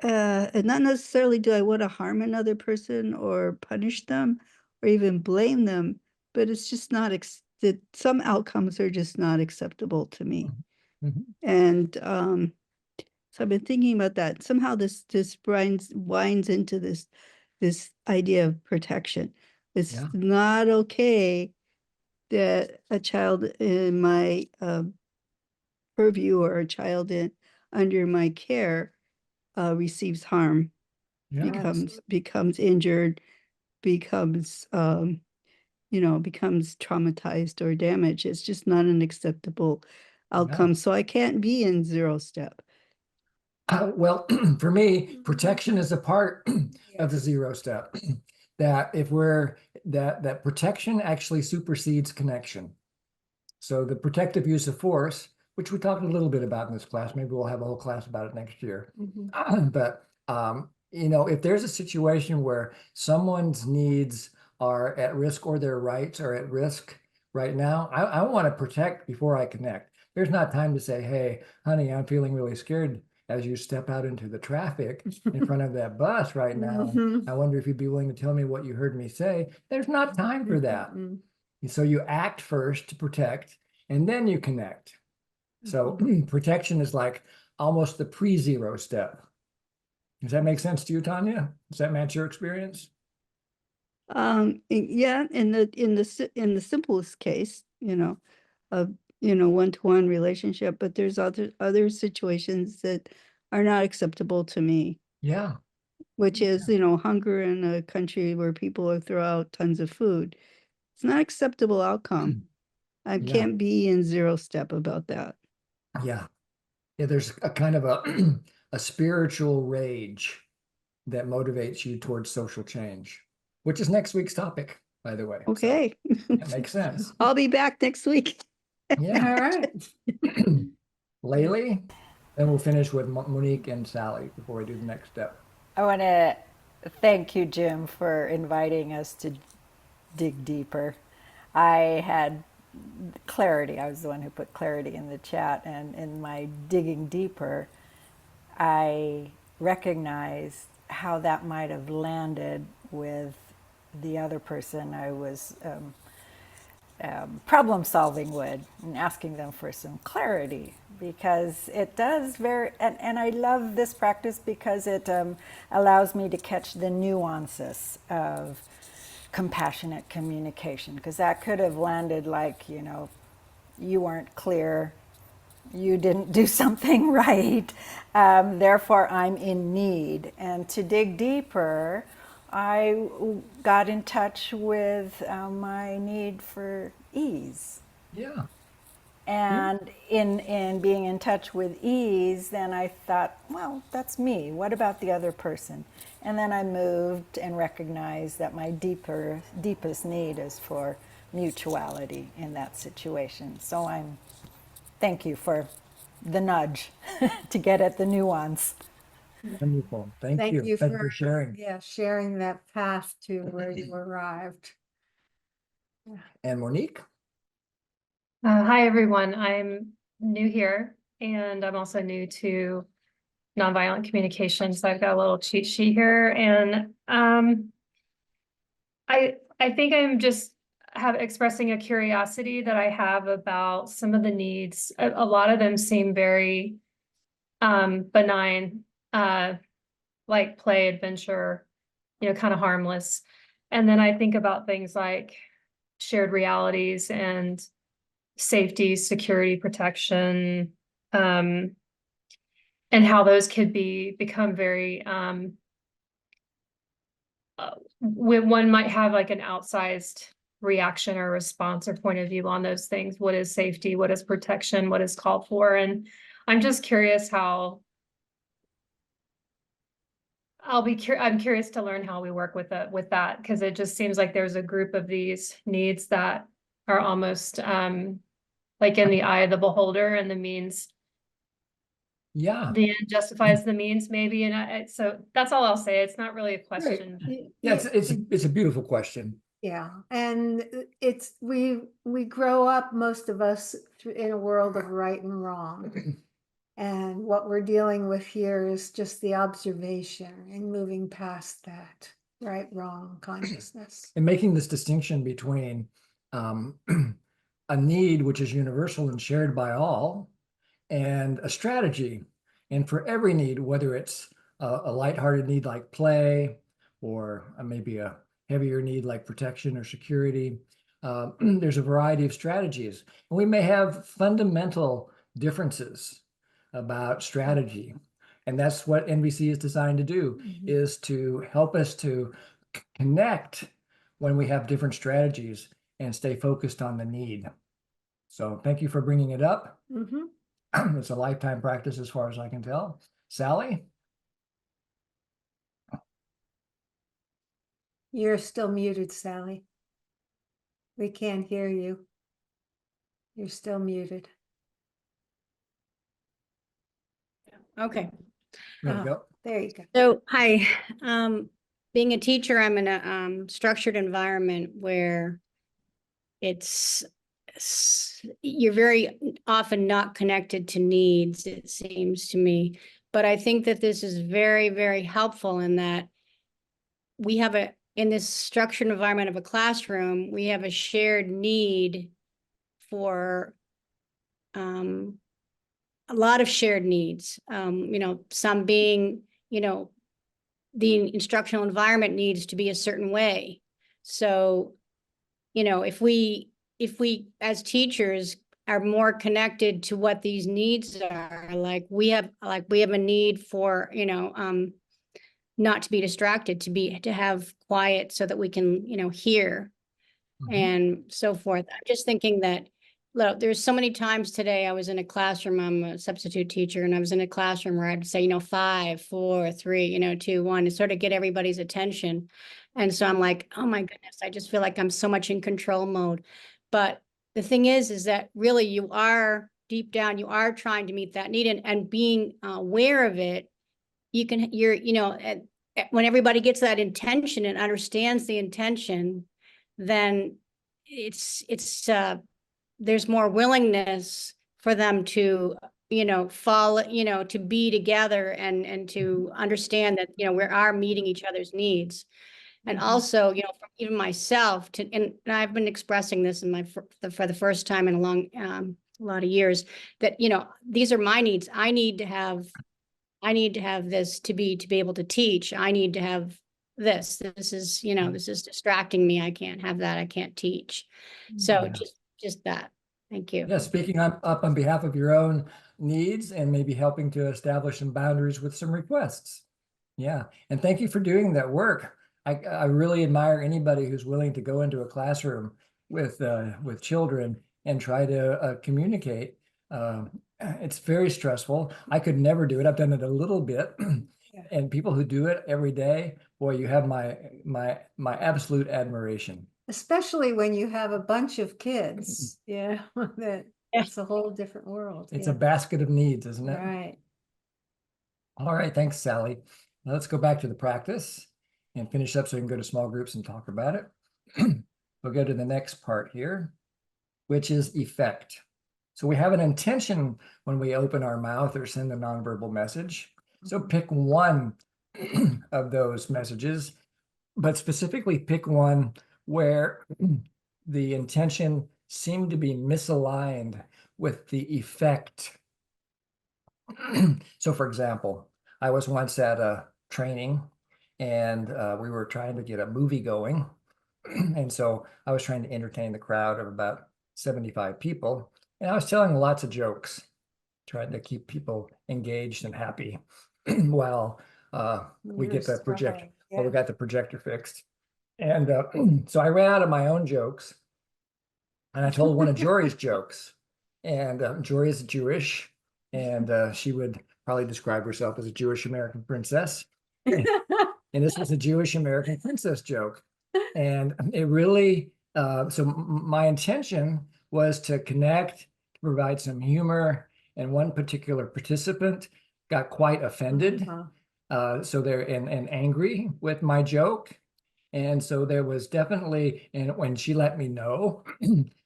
and not necessarily do I want to harm another person or punish them or even blame them, but it's just not that some outcomes are just not acceptable to me. And so I've been thinking about that. Somehow this winds into this idea of protection. It's not okay that a child in my purview or a child under my care receives harm, becomes injured, becomes becomes traumatized or damaged. It's just not an acceptable outcome. So I can't be in 0 step. Well, for me, protection is a part of the 0 step. That if we're that protection actually supersedes connection. So the protective use of force, which we talked a little bit about in this class, maybe we'll have a whole class about it next year. But if there's a situation where someone's needs are at risk or their rights are at risk right now, I want to protect before I connect. There's not time to say, hey, honey, I'm feeling really scared as you step out into the traffic in front of that bus right now. I wonder if you'd be willing to tell me what you heard me say. There's not time for that. So you act first to protect, and then you connect. So protection is like almost the pre-0 step. Does that make sense to you, Tanya? Does that match your experience? Yeah, in the simplest case, of one-to-one relationship, but there's other situations that are not acceptable to me. Yeah. Which is, hunger in a country where people are throw out tons of food. It's not acceptable outcome. I can't be in 0 step about that. Yeah. There's a kind of a spiritual rage that motivates you towards social change, which is next week's topic, by the way. Okay. So that makes sense. I'll be back next week. Yeah. All right. Laylee, then we'll finish with Monique and Sally before we do the next step. I want to thank you, Jim, for inviting us to dig deeper. I had clarity. I was the one who put clarity in the chat, and in my digging deeper, I recognized how that might have landed with the other person I was problem solving with and asking them for some clarity, because it does and I love this practice because it allows me to catch the nuances of compassionate communication, because that could have landed like, you weren't clear, you didn't do something right, therefore I'm in need. And to dig deeper, I got in touch with my need for ease. Yeah. And in being in touch with ease, then I thought, well, that's me. What about the other person? And then I moved and recognized that my deepest need is for mutuality in that situation. So thank you for the nudge to get at the nuance. Wonderful. Thank you. Thank you for sharing. Yeah, sharing that path to where you arrived. And Monique? Hi, everyone. I'm new here, and I'm also new to nonviolent communication. So I've got a little cheat sheet here, and I think I'm just expressing a curiosity that I have about some of the needs. A lot of them seem very benign, like play, adventure, kind of harmless. And then I think about things like shared realities and safety, security, protection, and how those could become very when one might have like an outsized reaction or response or point of view on those things. What is safety? What is protection? What is called for? And I'm just curious how I'm curious to learn how we work with that, because it just seems like there's a group of these needs that are almost like in the eye of the beholder, and the means, Yeah. the end justifies the means, maybe. And so that's all I'll say. It's not really a question. Yeah, it's a beautiful question. Yeah, and we grow up, most of us, in a world of right and wrong. And what we're dealing with here is just the observation and moving past that right, wrong consciousness. And making this distinction between a need which is universal and shared by all, and a strategy. And for every need, whether it's a lighthearted need like play, or maybe a heavier need like protection or security, there's a variety of strategies. And we may have fundamental differences about strategy. And that's what NVC is designed to do, is to help us to connect when we have different strategies and stay focused on the need. So thank you for bringing it up. It's a lifetime practice as far as I can tell. Sally? You're still muted, Sally. We can't hear you. You're still muted. Okay. There you go. There you go. So, hi. Being a teacher, I'm in a structured environment where you're very often not connected to needs, it seems to me. But I think that this is very, very helpful in that we have in this structured environment of a classroom, we have a shared need for a lot of shared needs, some being, the instructional environment needs to be a certain way. So, if we as teachers are more connected to what these needs are, like we have a need for, not to be distracted, to have quiet so that we can, hear and so forth. I'm just thinking that, look, there's so many times today I was in a classroom, I'm a substitute teacher, and I was in a classroom where I'd say, 5, 4, 3, 2, 1, to sort of get everybody's attention. And so I'm like, oh my goodness, I just feel like I'm so much in control mode. But the thing is that really you are deep down, you are trying to meet that need, and being aware of it, when everybody gets that intention and understands the intention, then there's more willingness for them to, fall, to be together and to understand that, we are meeting each other's needs. And also, even myself, and I've been expressing this for the first time in a lot of years, that, these are my needs. I need to have this to be able to teach. I need to have this. This is, this is distracting me. I can't have that. I can't teach. So just that. Thank you. Yeah, speaking up on behalf of your own needs and maybe helping to establish some boundaries with some requests. Yeah, and thank you for doing that work. I really admire anybody who's willing to go into a classroom with children and try to communicate. It's very stressful. I could never do it. I've done it a little bit. And people who do it every day, boy, you have my absolute admiration. Especially when you have a bunch of kids. Yeah, it's a whole different world. It's a basket of needs, isn't it? Right. All right, thanks, Sally. Now let's go back to the practice and finish up so we can go to small groups and talk about it. We'll go to the next part here. which is effect. So we have an intention when we open our mouth or send a nonverbal message. So pick one of those messages, but specifically pick one where the intention seemed to be misaligned with the effect. So for example, I was once at a training and we were trying to get a movie going. And so I was trying to entertain the crowd of about 75 people. And I was telling lots of jokes, trying to keep people engaged and happy while we get the projector. Well, we got the projector fixed. And so I ran out of my own jokes. And I told one of Jori's jokes. And Jori is Jewish. And she would probably describe herself as a Jewish American princess. And this was a Jewish American princess joke. And it really, so my intention was to connect, to provide some humor. And one particular participant got quite offended. So they're and angry with my joke. And so there was definitely, and when she let me know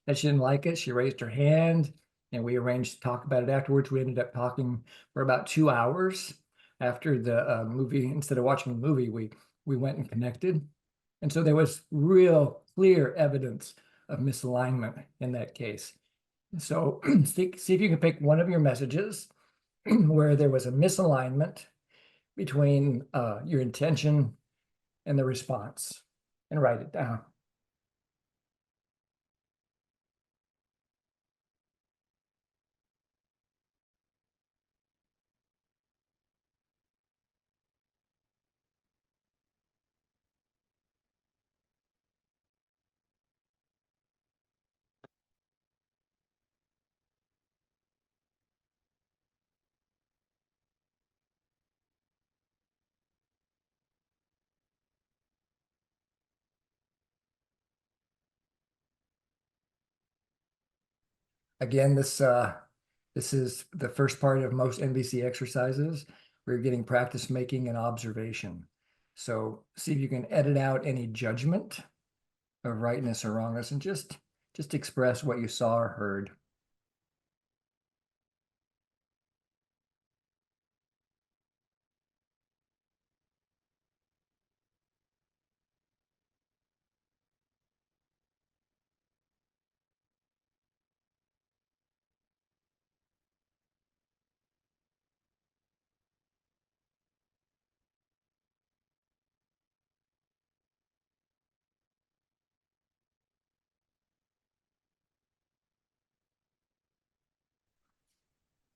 that she didn't like it, she raised her hand and we arranged to talk about it afterwards. We ended up talking for about 2 hours after the movie. Instead of watching the movie, we went and connected. And so there was real clear evidence of misalignment in that case. So see if you can pick one of your messages where there was a misalignment between your intention and the response, and write it down. Again, this is the first part of most NVC exercises. We're getting practice making and observation. So see if you can edit out any judgment of rightness or wrongness and just express what you saw or heard.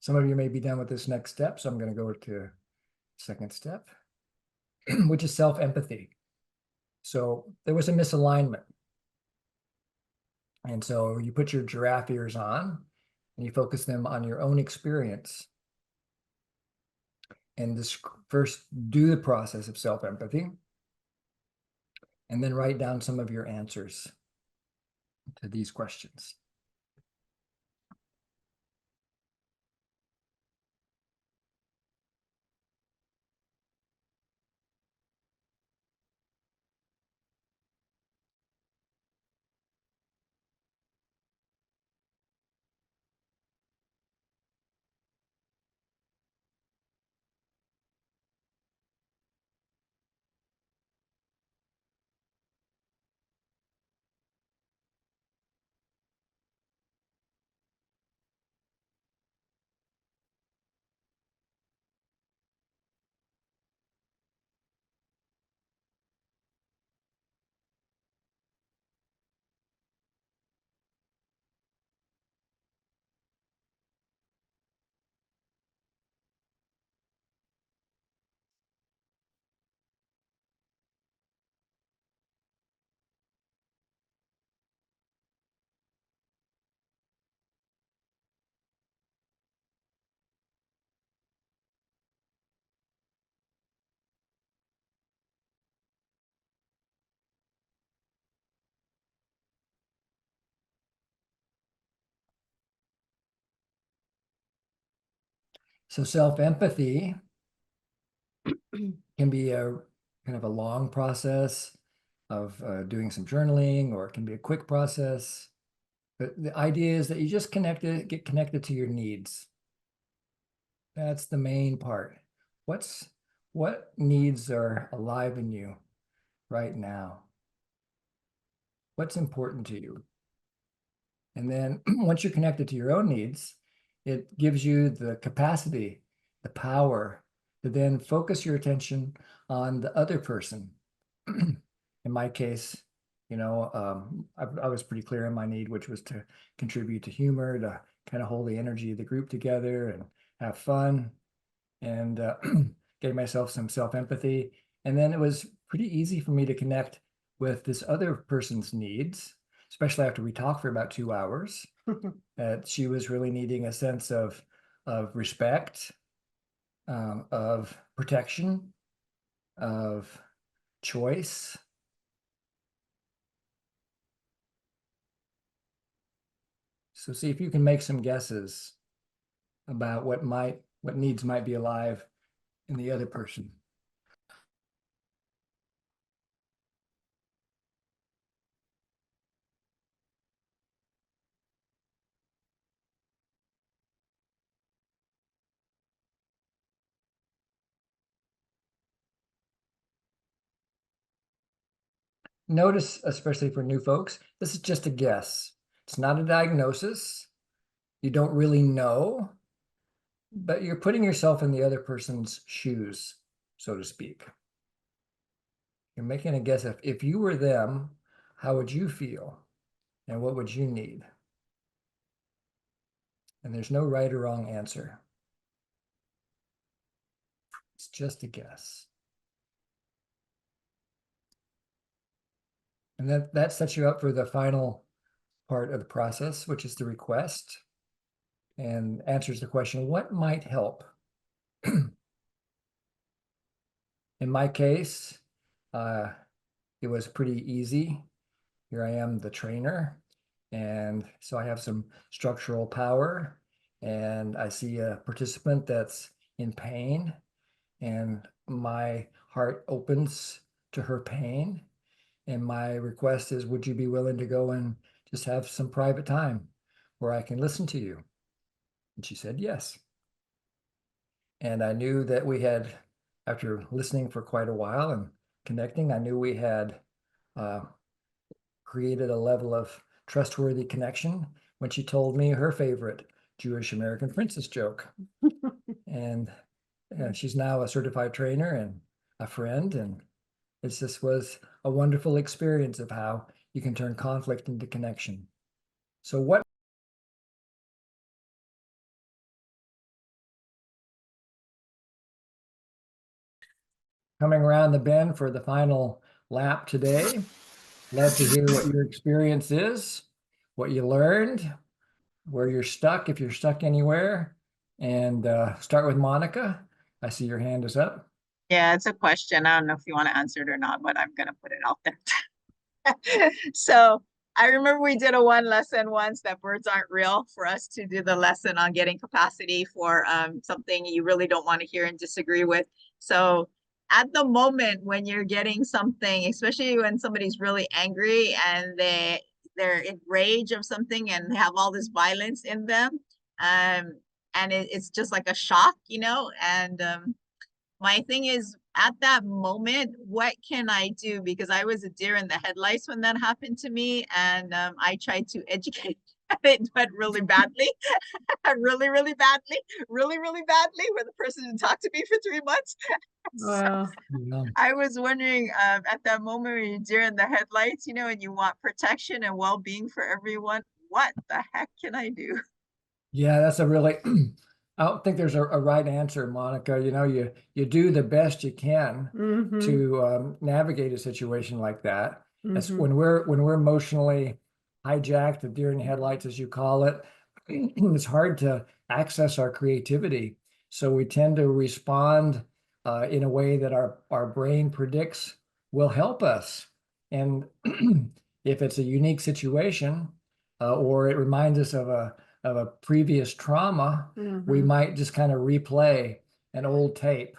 Some of you may be done with this next step, so I'm going to go to second step, which is self-empathy. So there was a misalignment. And so you put your giraffe ears on and you focus them on your own experience. And this first do the process of self-empathy and then write down some of your answers to these questions. So self-empathy can be a kind of a long process of doing some journaling, or it can be a quick process. But the idea is that you just get connected to your needs. That's the main part. What needs are alive in you right now? What's important to you? And then once you're connected to your own needs, it gives you the capacity, the power to then focus your attention on the other person. In my case, you know, I was pretty clear on my need, which was to contribute to humor, to kind of hold the energy of the group together and have fun, and gave myself some self-empathy. And then it was pretty easy for me to connect with this other person's needs, especially after we talked for about 2 hours, that she was really needing a sense of respect, of protection, of choice. So see if you can make some guesses about what needs might be alive in the other person. Notice, especially for new folks, this is just a guess. It's not a diagnosis. You don't really know, but you're putting yourself in the other person's shoes, so to speak. You're making a guess. If you were them, how would you feel? And what would you need? And there's no right or wrong answer. It's just a guess. And that sets you up for the final part of the process, which is the request, and answers the question, what might help? In my case, it was pretty easy. Here I am, the trainer, and so I have some structural power, and I see a participant that's in pain, and my heart opens to her pain. And my request is, would you be willing to go and just have some private time where I can listen to you? And she said, yes. And I knew that we had, after listening for quite a while and connecting, I knew we had created a level of trustworthy connection when she told me her favorite Jewish American princess joke. And she's now a certified trainer and a friend, and this was a wonderful experience of how you can turn conflict into connection. So what coming around the bend for the final lap today. Love to hear what your experience is, what you learned, where you're stuck, if you're stuck anywhere. And start with Monica. I see your hand is up. Yeah, it's a question. I don't know if you want to answer it or not, but I'm going to put it out there. So I remember we did a one lesson once that birds aren't real, for us to do the lesson on getting capacity for something you really don't want to hear and disagree with. So at the moment when you're getting something, especially when somebody's really angry and they're in rage of something and have all this violence in them, and it's just like a shock, you know, and my thing is, at that moment, what can I do? Because I was a deer in the headlights when that happened to me, and I tried to educate it, but really badly, really, really badly, where the person didn't talk to me for 3 months. Wow. I was wondering, at that moment when you're deer in the headlights, you know, and you want protection and well-being for everyone, what the heck can I do? Yeah, that's a really, I don't think there's a right answer, Monica. You know, you do the best you can to navigate a situation like that. That's when we're emotionally hijacked, the deer in the headlights, as you call it, it's hard to access our creativity. So we tend to respond in a way that our brain predicts will help us. And if it's a unique situation, or it reminds us of a previous trauma, we might just kind of replay an old tape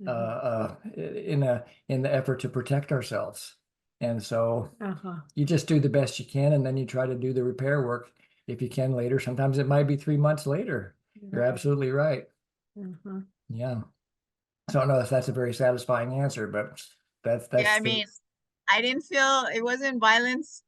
in the effort to protect ourselves. And so Uh-huh. you just do the best you can, and then you try to do the repair work if you can later. Sometimes it might be 3 months later. You're absolutely right. Uh-huh. Yeah. I don't know if that's a very satisfying answer, but that's Yeah, I the- mean, I didn't feel it wasn't violence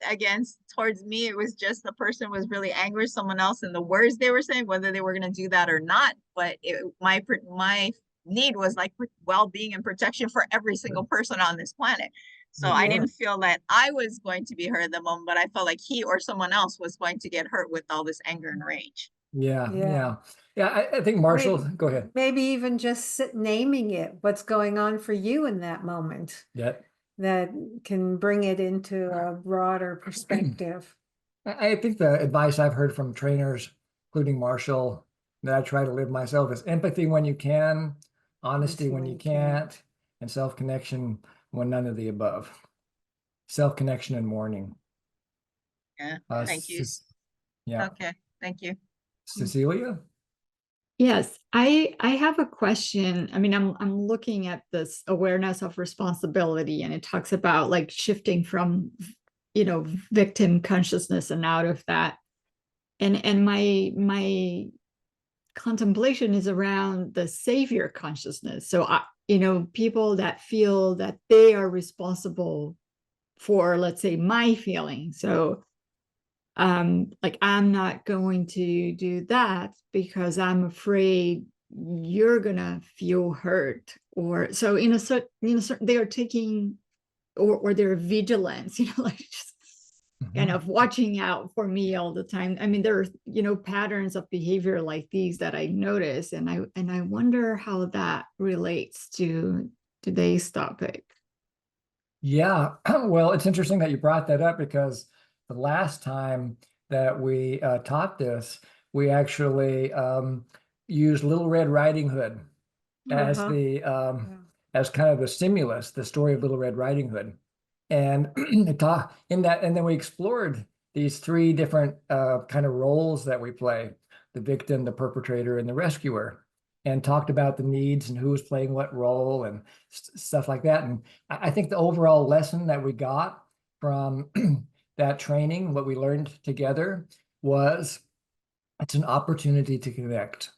towards me. It was just the person was really angry with someone else and the words they were saying, whether they were going to do that or not. But my need was like well-being and protection for every single person on this planet. So I didn't feel that I was going to be hurt at the moment, but I felt like he or someone else was going to get hurt with all this anger and rage. Yeah. I think Marshall, go ahead. Maybe even just naming it, what's going on for you in that moment. Yeah. That can bring it into a broader perspective. I think the advice I've heard from trainers, including Marshall, that I try to live myself is empathy when you can, honesty when you can't, and self-connection when none of the above. Self-connection and mourning. Yeah, thank you. Yeah. Okay, thank you. Cecilia? Yes, I have a question. I mean, I'm looking at this awareness of responsibility, and it talks about like shifting from, victim consciousness and out of that. And my contemplation is around the savior consciousness. So people that feel that they are responsible for, let's say, my feelings. So like, I'm not going to do that because I'm afraid you're gonna feel hurt, or so in a certain, they are taking, or they're vigilant, like just kind of watching out for me all the time. I mean, there are, patterns of behavior like these that I notice, and I wonder how that relates to today's topic. Yeah, well, it's interesting that you brought that up, because the last time that we taught this, we actually used Little Red Riding Hood as the as kind of the stimulus, the story of Little Red Riding Hood, and and then we explored these 3 different kind of roles that we play: the victim, the perpetrator, and the rescuer, and talked about the needs and who was playing what role and stuff like that. And I think the overall lesson that we got from that training, what we learned together, was it's an opportunity to connect.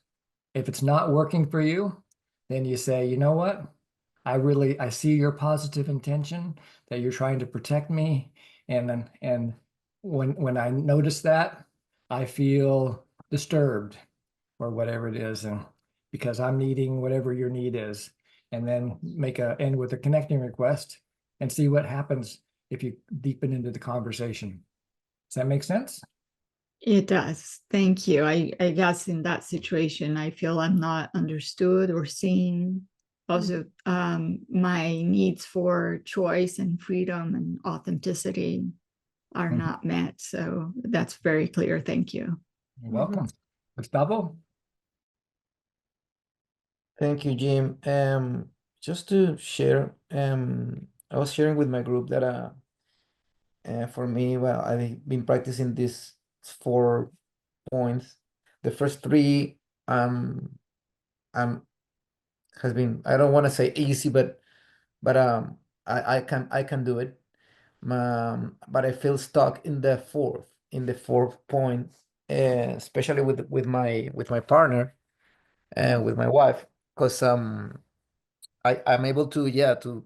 If it's not working for you, then you say, you know what? I see your positive intention, that you're trying to protect me. And when I notice that, I feel disturbed or whatever it is, and because I'm needing whatever your need is, and then end with a connecting request and see what happens if you deepen into the conversation. Does that make sense? It does. Thank you. I guess in that situation, I feel I'm not understood or seen. Also, my needs for choice and freedom and authenticity are not met. So that's very clear. Thank you. You're welcome. Gustavo? Thank you, Jim. Just to share, I was sharing with my group that for me, well, I've been practicing these 4 points. The first 3 has been, I don't want to say easy, but I can do it. But I feel stuck in the fourth point, especially with my partner and with my wife, because I'm able to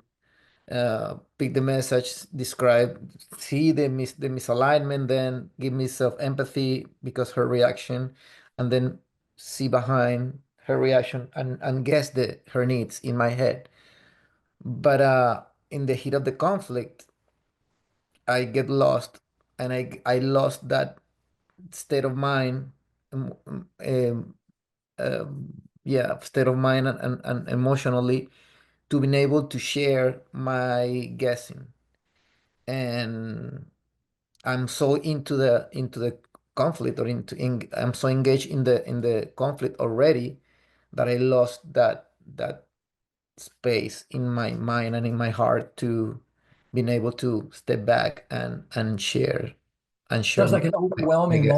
pick the message, describe, see the misalignment, then give me self-empathy because her reaction, and then see behind her reaction and guess her needs in my head. But in the heat of the conflict, I get lost, and I lost that state of mind, state of mind, and emotionally, to being able to share my guessing. And I'm so into the conflict, or I'm so engaged in the conflict already, that I lost that space in my mind and in my heart to being able to step back and share So it's like an my overwhelming guess.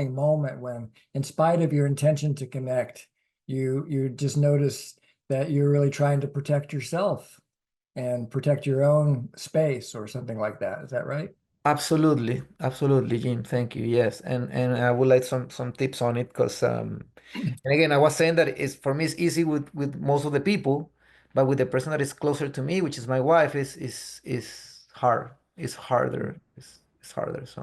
moment, when, in spite of your intention to connect, you just notice that you're really trying to protect yourself. and protect your own space or something like that. Is that right? Absolutely, absolutely, Jim. Thank you. Yes, and I would like some tips on it because and again, I was saying that it's for me it's easy with most of the people, but with the person that is closer to me, which is my wife, is hard. It's harder. It's harder. So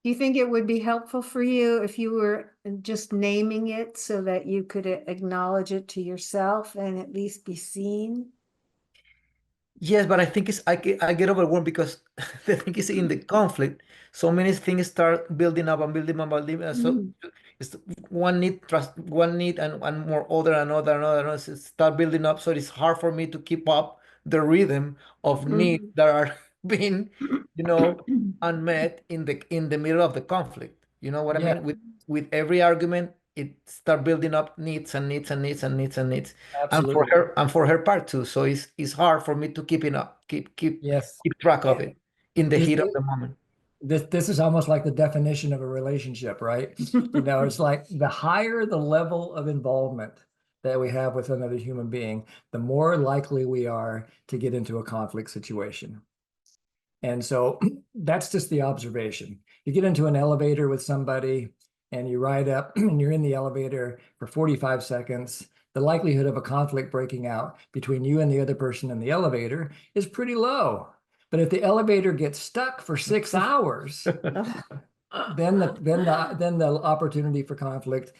Do you think it would be helpful for you if you were just naming it so that you could acknowledge it to yourself and at least be seen? yes, but I think I get overwhelmed because the thing is in the conflict, so many things start building up and building up and building up. So it's one need trust, one need and one more other, another, start building up. So it's hard for me to keep up the rhythm of needs that are being, unmet in the middle of the conflict. You know what I Yeah. mean? With every argument, it start building up needs and needs and needs and needs and needs. And for Absolutely. her and for her part too. So it's hard for me to keep it up, keep Yes. track of it in the This, heat of the moment. this is almost like the definition of a relationship, right? It's like the higher the level of involvement that we have with another human being, the more likely we are to get into a conflict situation. And so that's just the observation. You get into an elevator with somebody and you ride up and you're in the elevator for 45 seconds. The likelihood of a conflict breaking out between you and the other person in the elevator is pretty low. But if the elevator gets stuck for 6 hours, then the opportunity for conflict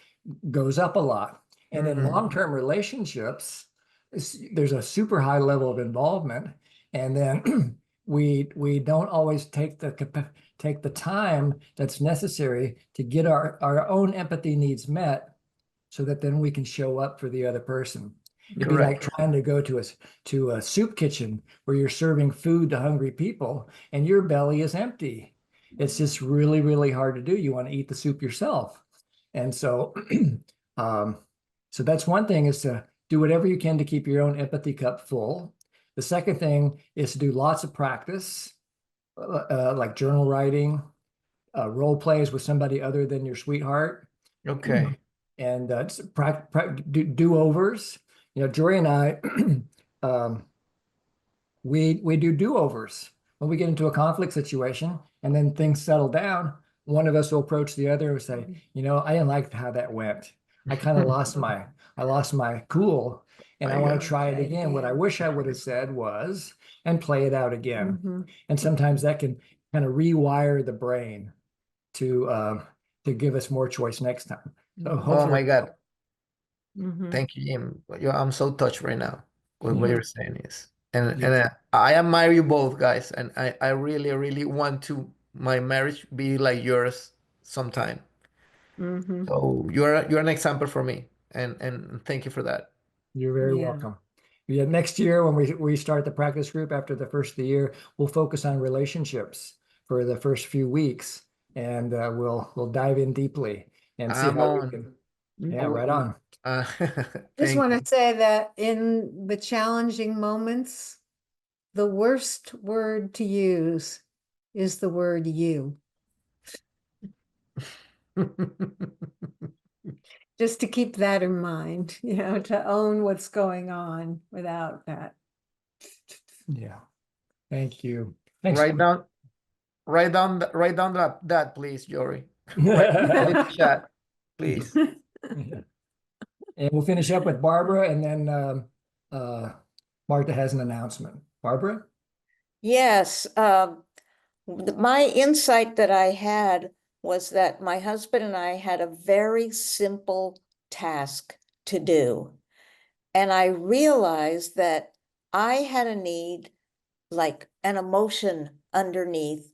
goes up a lot. And in long-term relationships, there's a super high level of involvement, and then we don't always take the time that's necessary to get our own empathy needs met, so that then we can show up for the other person. It'd be like trying to go to a soup kitchen where you're serving food to hungry people and your belly is empty. It's just really, really hard to do. You want to eat the soup yourself. And so, so that's one thing, is to do whatever you can to keep your own empathy cup full. The second thing is to do lots of practice, like journal writing, role plays with somebody other than your sweetheart. Okay. And do-overs. Jori and I, we do do-overs when we get into a conflict situation, and then things settle down. One of us will approach the other and say, I didn't like how that went. I kind of lost my cool, and I want to try it again. What I wish I would have said was, and play it out again. And sometimes that can kind of rewire the brain to give us more choice next time. So Oh my God. Mm-hmm. Thank you, Jim. I'm so touched right now with what Yeah. you're saying is. And I admire you both, guys. And I really, really want my marriage be like yours sometime. Mm-hmm. So you're an example for me. And thank you for that. You're very welcome. Yeah, next year when we start the practice group after the first of the year, we'll focus on relationships for the first few weeks, and we'll dive in deeply and see I'm how we on. can. Yeah, right on. Just want to say that in the challenging moments, the worst word to use is the word you. Just to keep that in mind, to own what's going on without that. Yeah. Thank you. Thanks. Write down that, please, Jori. Write it in the chat, please. And we'll finish up with Barbara, and then Martha has an announcement. Barbara? Yes, my insight that I had was that my husband and I had a very simple task to do. And I realized that I had a need, like an emotion underneath,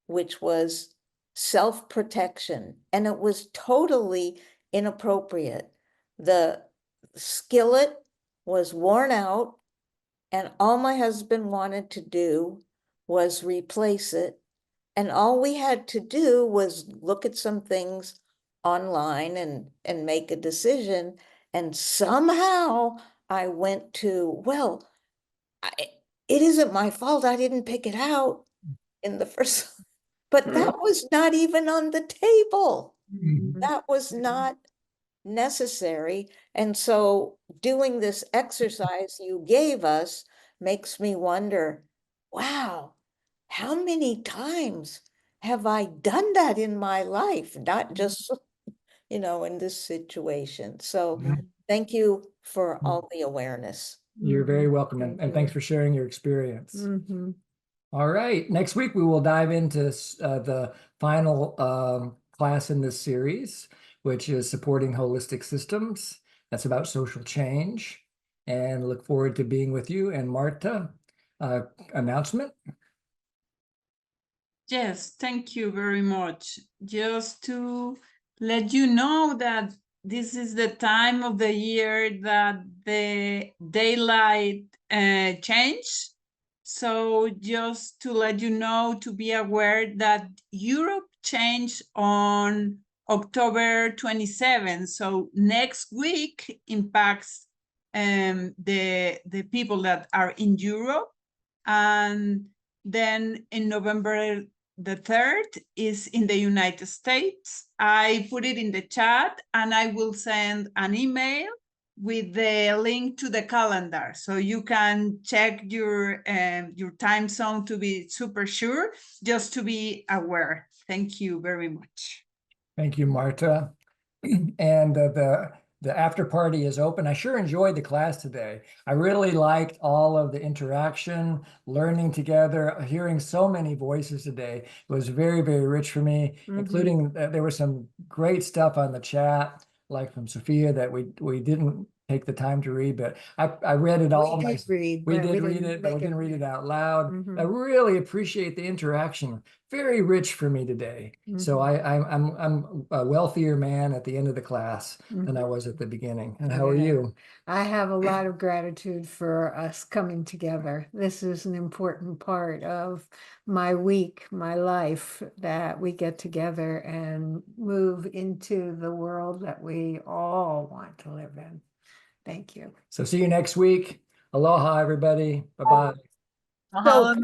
which was self-protection. And it was totally inappropriate. The skillet was worn out, and all my husband wanted to do was replace it. And all we had to do was look at some things online and make a decision. And somehow I went to, well, it isn't my fault. I didn't pick it out in the first, but that was not even on the table. That was not necessary. And so doing this exercise you gave us makes me wonder, wow, how many times have I done that in my life? Not just, you know, in this situation. So thank you for all the awareness. You're very welcome, Thank and thanks for sharing your experience. Mm-hmm. All right, next week we will dive into the final class in this series, which is supporting holistic systems. That's about social change, and look forward to being with you. And Marta, announcement? Yes, thank you very much. Just to let you know that this is the time of the year that the daylight change. So just to let you know, to be aware that Europe changed on October 27. So next week impacts the people that are in Europe. And then in November the 3rd is in the United States. I put it in the chat, and I will send an email with the link to the calendar, so you can check your time zone to be super sure, just to be aware. Thank you very much. Thank you, Marta. And the after party is open. I sure enjoyed the class today. I really liked all of the interaction, learning together, hearing so many voices today. It was very, very rich for me, including there was some great stuff on the chat, like from Sophia that we didn't take the time to read, but I read it all. We did read, we but did we read didn't it, but we make didn't it read read. it out loud. I really appreciate the interaction. Very rich for me today. So I'm a wealthier man at the end of the class than I was at the beginning. And how are you? I have a lot of gratitude for us coming together. This is an important part of my week, my life, that we get together and move into the world that we all want to live in. Thank you. So see you next week. Aloha, everybody. Bye-bye. So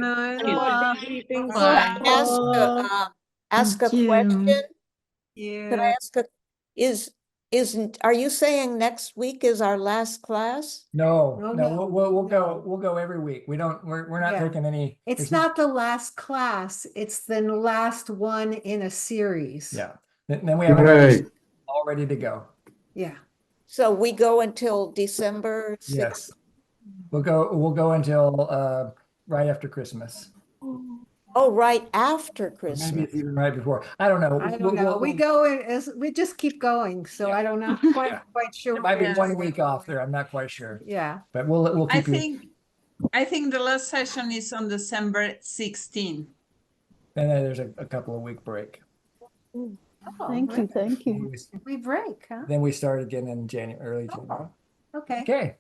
ask a question. Could I ask are you saying next week is our last class? No, we'll go every week. We're not taking any. It's not the last class. It's the last one in a series. Yeah. Then we have another all ready to go. Yeah. So we go until December 6th. Yes. We'll go until right after Christmas. Oh, right after Christmas. Maybe it's even right before. I don't know. I don't know. We go as we just keep going. So I don't know quite sure. It might be 1 week off there. I'm not quite sure. Yeah. But we'll keep you. I think the last session is on December 16. And then there's a couple of week break. Oh, Thank you. We break, huh? Then we start again in early January. Okay. Okay.